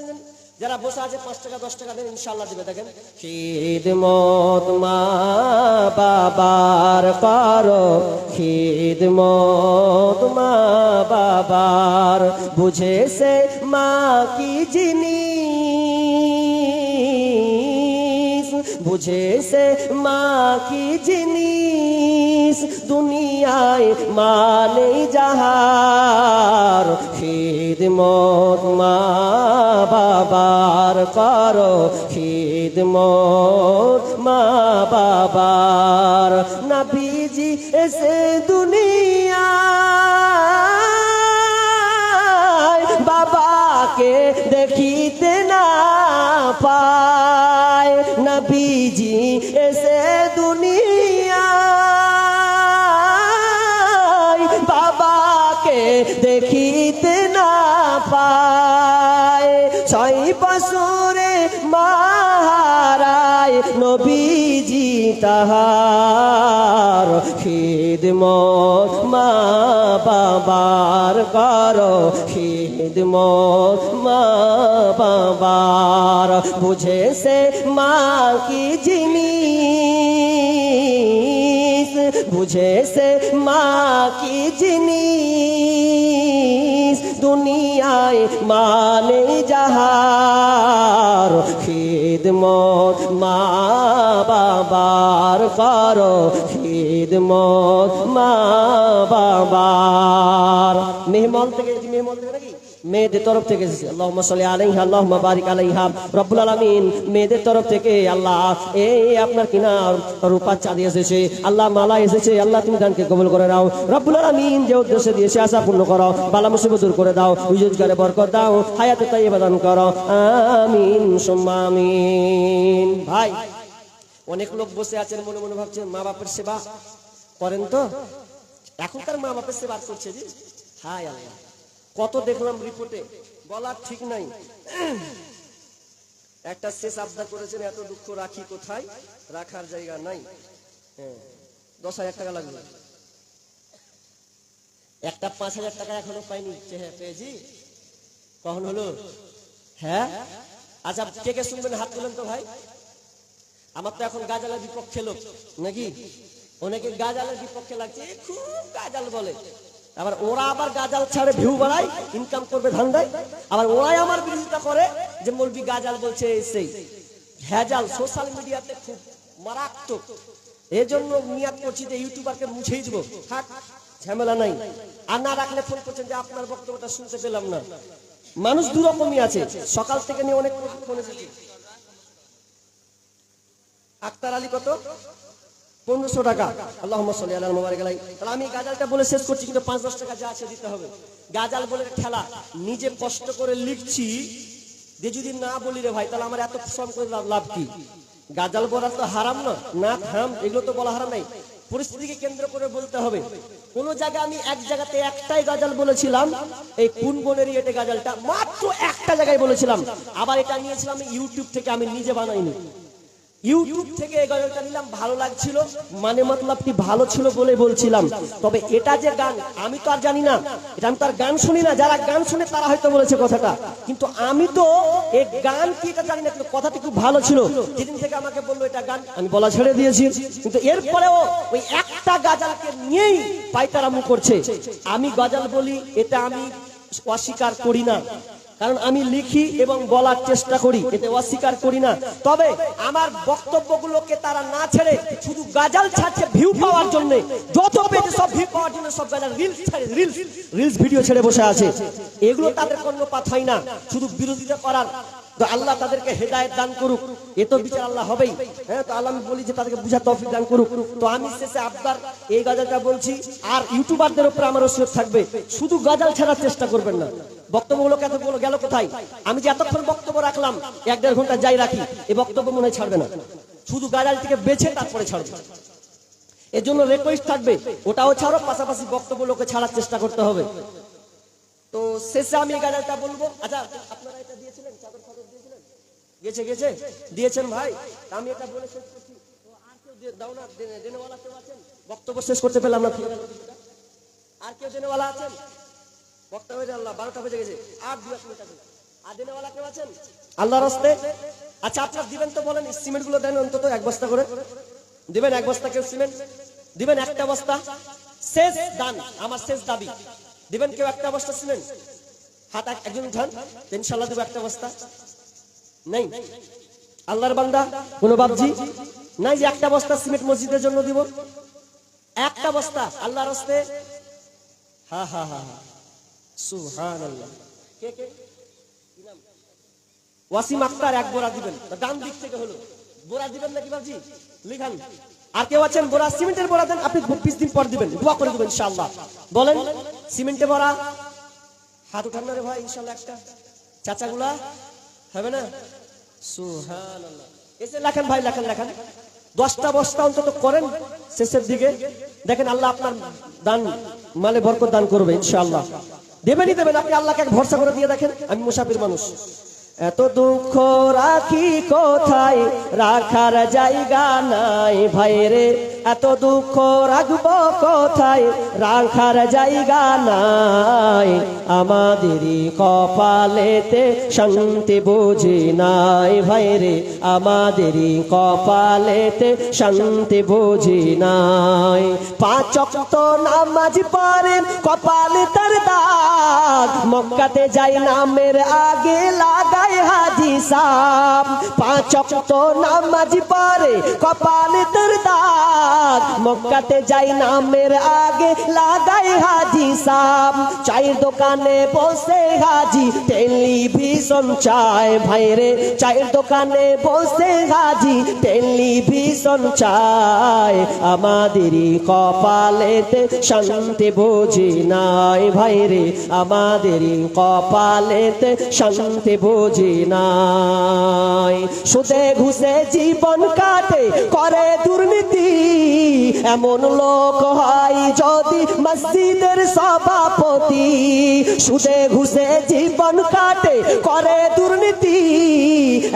দেন। যারা বসে আছে 5 টাকা 10 টাকা দেন ইনশাআল্লাহ দিবে। দেখেন, খিদমত মা বাবার করো খিদমত মা বাবার, বুঝেছে মা কি জিনিস, বুঝেছে মা কি জিনিস, দুনিয়ায় মা নেই যাহার, খিদমত মা বাবার করো খিদমত মা বাবার। নবীজি এসে দুনিয়ায় বাবাকে দেখিতে না পায়, নবীজি এসে দুনিয়ায় বাবাকে দেখিতে না পায়। 6 বছরে মাহারায় নবীজি তাহার, খিদমত মা বাবার করো খিদমত মা বাবার, বুঝেছে মা কি জিনিস, বুঝেছে মা কি জিনিস, দুনিয়ায় মানে যাহার, খিদমত মা বাবার করো, খিদমত মা বাবার। মেহমান থেকে নাকি মেয়েদের তরফ থেকে এসেছে, আল্লাহুম্মা সাল্লি আলাইহা আল্লাহুম্মা বারিক আলাইহা। রব্বুল আলামিন মেয়েদের তরফ থেকে আল্লাহ এই আপনার কিনা রূপার চাঁদি এসেছে, আল্লাহ মালা এসেছে, আল্লাহ তুমি দানকে কবুল করে নাও। রব্বুল আলামিন যে উদ্দেশ্যে দিয়েছে আশা পূর্ণ করো, বালা মুসিবত দূর করে দাও, রুজগারে বরকত দাও, হায়াতে তাইয়্যিবা দান করো, আমিন সুম্মা আমিন। ভাই অনেক লোক বসে আছেন মনে মনে ভাবছেন মা বাপের সেবা করেন তো? এখনকার মা বাপের সেবা করছে জি? হায় আল্লাহ, কত দেখলাম রিপোর্টে, বলার ঠিক নাই। একটা শেষ আবদার করেছেন, এত দুঃখ রাখি কোথায়, রাখার জায়গা নাই। 10,000 টাকা লাগবে, একটা 5,000 টাকা এখনো পাইনি। হ্যাঁ পেয়েছি, কখন হলো? হ্যাঁ আচ্ছা, কে কে শুনবেন হাত তুলেন তো ভাই। আমার তো এখন গাজালের বিপক্ষে লোক নাকি, অনেকে গাজালের বিপক্ষে লাগছে, খুব গাজাল বলে, আবার ওরা আবার গাজাল ছাড়ে ভিউ বাড়ায়, ইনকাম করবে ধান্দায়, আবার ওরাই আমার বিরোধিতা করে যে মৌলবি গাজাল বলছে সেই ভেজাল। সোশ্যাল মিডিয়াতে খুব মারাত্মক, এজন্য নিয়াত করছি যে ইউটিউবারকে মুছেই দিব, থাক ঝামেলা নাই। আর না রাখলে ফোন করছেন যে আপনার বক্তব্যটা শুনতে পেলাম না। মানুষ দুরকমই আছে, সকাল থেকে নিয়ে অনেক ফোন এসেছে। আক্তার আলী কত? 1500 টাকা। আল্লাহুম্মা সাল্লি আলা মুবারিক আলাইহি। তাহলে আমি গাজালটা বলে শেষ করছি, কিন্তু 5-10 টাকা যা আছে দিতে হবে। গাজাল বলে ঠেলা, নিজে কষ্ট করে লিখছি, যে যদি না বলি রে ভাই তাহলে আমার এত শ্রম করে লাভ কি? গাজাল বলা তো হারাম না, না থাম এগুলো তো বলা হারাম নাই, পরিস্থিতিকে কেন্দ্র করে বলতে হবে। কোন জায়গায় আমি এক জায়গাতে একটাই গাজাল বলেছিলাম, এই কোন বনের এটা গাজালটা মাত্র একটা জায়গায় বলেছিলাম, আবার এটা নিয়েছিলাম ইউটিউব থেকে, আমি নিজে বানাইনি, ইউটিউব থেকে এই গজলটা নিলাম, ভালো লাগছিল, মানে মতলবটি ভালো ছিল বলে বলছিলাম। তবে এটা যে গান আমি তো আর জানি না, এটা আমি তো আর গান শুনি না, যারা গান শুনে তারা হয়তো বলেছে কথাটা, কিন্তু আমি তো এই গান কি এটা জানি না, কিন্তু কথাটি খুব ভালো ছিল। যেদিন থেকে আমাকে বললো এটা গান, আমি বলা ছেড়ে দিয়েছি, কিন্তু এরপরেও ওই একটা গাজালকে নিয়েই পাইতারামু করছে। আমি গজল বলি, এটা আমি অস্বীকার করি না, কারণ আমি লিখি এবং বলার চেষ্টা করি, এতে অস্বীকার করি না। তবে আমার বক্তব্যগুলোকে তারা না ছেড়ে শুধু গাজাল ছাড়ছে ভিউ পাওয়ার জন্য, যত পেজে সব ভিউ পাওয়ার জন্য সব গাজাল রিলস ভিডিও ছেড়ে বসে আছে। এগুলো তাদের কর্ণপাত হয় না, শুধু বিরোধিতা করার। তো আল্লাহ তাদেরকে হেদায়েত দান করুক, এ তো বিচার আল্লাহ হবেই। হ্যাঁ, তো আল্লাহ আমি বলি যে তাদেরকে বুঝার তৌফিক দান করুক। তো আমি শেষে আবদার এই গজলটা বলছি, আর ইউটিউবারদের উপরে আমার ওসিয়ত থাকবে, শুধু গজল ছাড়ার চেষ্টা করবেন না। বক্তব্যগুলো কতগুলো গেল কোথায়? আমি যে এতক্ষণ বক্তব্য রাখলাম, 1-1.5 ঘন্টা যাই রাখি, এই বক্তব্য মনে হয় ছাড়বে না, শুধু গাজাল থেকে বেছে তারপরে ছাড়বে। এর জন্য রিকোয়েস্ট থাকবে, ওটাও ছাড়ো, পাশাপাশি বক্তব্যগুলোকে ছাড়ার চেষ্টা করতে হবে। তো শেষে আমি এই গাজালটা বলবো। আচ্ছা, আপনারা এটা দিয়েছিলেন, চাদর ফাদর দিয়েছিলেন? গেছে দিয়েছেন ভাই, আমি এটা বলে শেষ করছি। তো আর কেউ দাও না, দেনেওয়ালা কেউ আছেন? বক্তব্য শেষ করতে পেলাম না, আর কেউ দেনেওয়ালা আছেন? বক্তব্য আল্লাহ 12টা বেজে গেছে, আর 2 মিনিট আছে। আর দেনেওয়ালা কেউ আছেন আল্লাহর রাস্তে? আচ্ছা, আপনারা দিবেন তো বলেন, সিমেন্ট গুলো দেন অন্তত 1 বস্তা করে দিবেন। 1 বস্তা কেউ সিমেন্ট দিবেন, 1টা বস্তা শেষ দান, আমার শেষ দাবি। দিবেন কেউ 1টা বস্তা সিমেন্ট? হাত একজন উঠান, ইনশাআল্লাহ দেব 1টা বস্তা। নাই আল্লাহর বান্দা কোন বাপজি নাই যে 1টা বস্তা সিমেন্ট মসজিদের জন্য দিব? 1টা বস্তা আল্লাহর রাস্তে। হা হা হা, সুবহানাল্লাহ। কে কে? ওয়াসিম আক্তার 1 বোরা দিবেন, ডান দিক থেকে হলো। বোরা দিবেন নাকি বাপজি? লিখান। আর কেউ আছেন বোরা? সিমেন্টের বোরা দেন, আপনি 20 দিন পর দিবেন, দোয়া করে দিবেন ইনশাআল্লাহ। বলেন সিমেন্টের বোরা, হাত উঠান না রে ভাই, ইনশাআল্লাহ। একটা চাচাগুলা হবে না? সুবহানাল্লাহ। এসে লেখেন ভাই, লেখেন 10টা বস্তা অন্তত করেন শেষের দিকে, দেখেন আল্লাহ আপনার দান মালে বরকত দান করবে ইনশাআল্লাহ। দেবেনই দেবেন, আপনি আল্লাহকে এক ভরসা করে দিয়ে দেখেন। আমি মুসাফির মানুষ, এত দুঃখ রাখি কোথায়, রাখার জায়গা নাই ভাইরে, এত দুঃখ রাখবো কোথায়, রাখার জায়গা নাই। আমাদেরই কপালেতে শান্তি বুঝি নাই ভাইরে, আমাদেরই কপালেতে শান্তি বুঝি নাই। পাঁচ ওয়াক্ত নামাজ পড়েন কপালে তার দাগ, মক্কাতে যাই নামের আগে লাগায় হাজি সাহেব। পাঁচ ওয়াক্ত নামাজ পড়ে কপালে তার দাগ, মক্কাতে যাই নামের আগে লাগায় হাজি সাহেব। চায়ের দোকানে বসে হাজি টেলিভিশন চায় ভাইরে, চায়ের দোকানে বসে হাজি টেলিভিশন চায়। আমাদেরই কপালেতে শান্তি বুঝি নাই ভাইরে, আমাদেরই কপালেতে শান্তি বুঝি নাই। সুদে ঘুষে জীবন কাটে করে দুর্নীতি, এমন লোক হয় যদি মসজিদের সভাপতি। সুদে ঘুষে জীবন কাটে করে দুর্নীতি,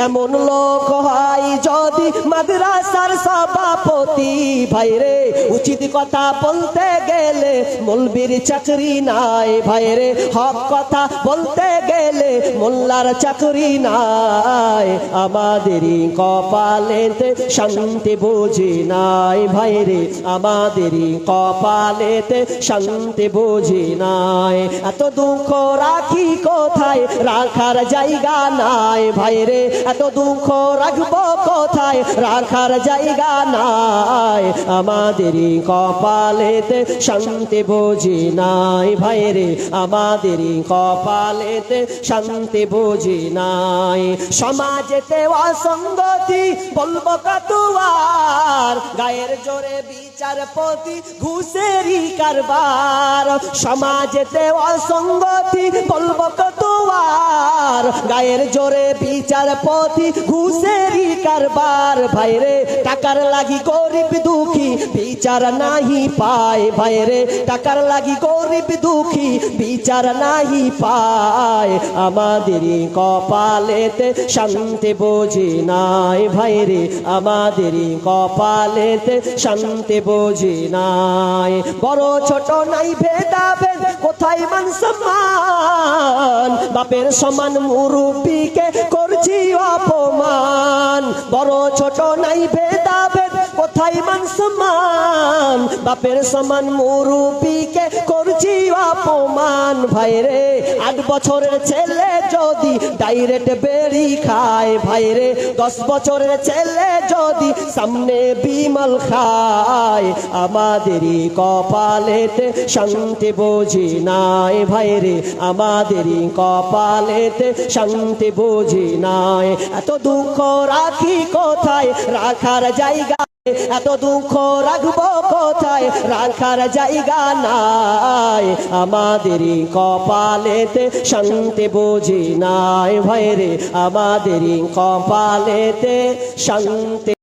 এমন লোক হয় যদি মাদ্রাসার সভাপতি। ভাইরে উচিত কথা বলতে গেলে মৌলবীর চাকরি নাই ভাইরে, হক কথা বলতে গেলে মোল্লার চাকরি নাই। আমাদেরই কপালেতে শান্তি বুঝি নাই ভাইরে, আমাদেরই কপালেতে শান্তি বুঝি নাই। এত দুঃখ রাখি কোথায়, রাখার জায়গা নাই ভাইরে, এত দুঃখ রাখবো কোথায়, রাখার জায়গা নাই। আমাদেরই কপালেতে শান্তি বুঝি নাই ভাইরে, আমাদেরই কপালেতে শান্তি বুঝি নাই। সমাজেতে অসঙ্গতি বলবো কতবার, গায়ের জোরে বিচারপতি ঘুষেরই কারবার। সমাজেতে অসঙ্গতি বলবো কতবার, গায়ের জোরে বিচারপতি ঘুষেরই কারবার। ভাইরে টাকার লাগি গরিব দুঃখী বিচার নাহি পায় ভাইরে, টাকার লাগি গরিব দুঃখী বিচার নাহি পায়। আমাদেরই কপালেতে শান্তি বুঝি নাই ভাইরে, আমাদেরই কপালেতে শান্তি বুঝি নাই। বড় ছোট নাই ভেদাভেদ, কোথায় মান সম্মান, বাপের সমান মুরব্বিকে করছি অপমান। বড় ছোট নাই ভেদাভেদ, কোথায় মান সম্মান, বাপের সমান মুরব্বিকে করছি অপমান। ভাইরে 8 বছরের ছেলে যদি ডাইরেক্ট বেরি খায় ভাইরে, 10 বছরের ছেলে যদি সামনে বিমল খায়। আমাদেরই কপালেতে শান্তি বুঝি নাই ভাইরে, আমাদেরই কপালেতে শান্তি বুঝি নাই। এত দুঃখ রাখি কোথায়, রাখার জায়গা, এত দুঃখ রাখবো কোথায়, রাখার জায়গা নাই। আমাদেরই কপালেতে শান্তি বুঝি নাই ভাইরে, আমাদেরই কপালেতে শান্তি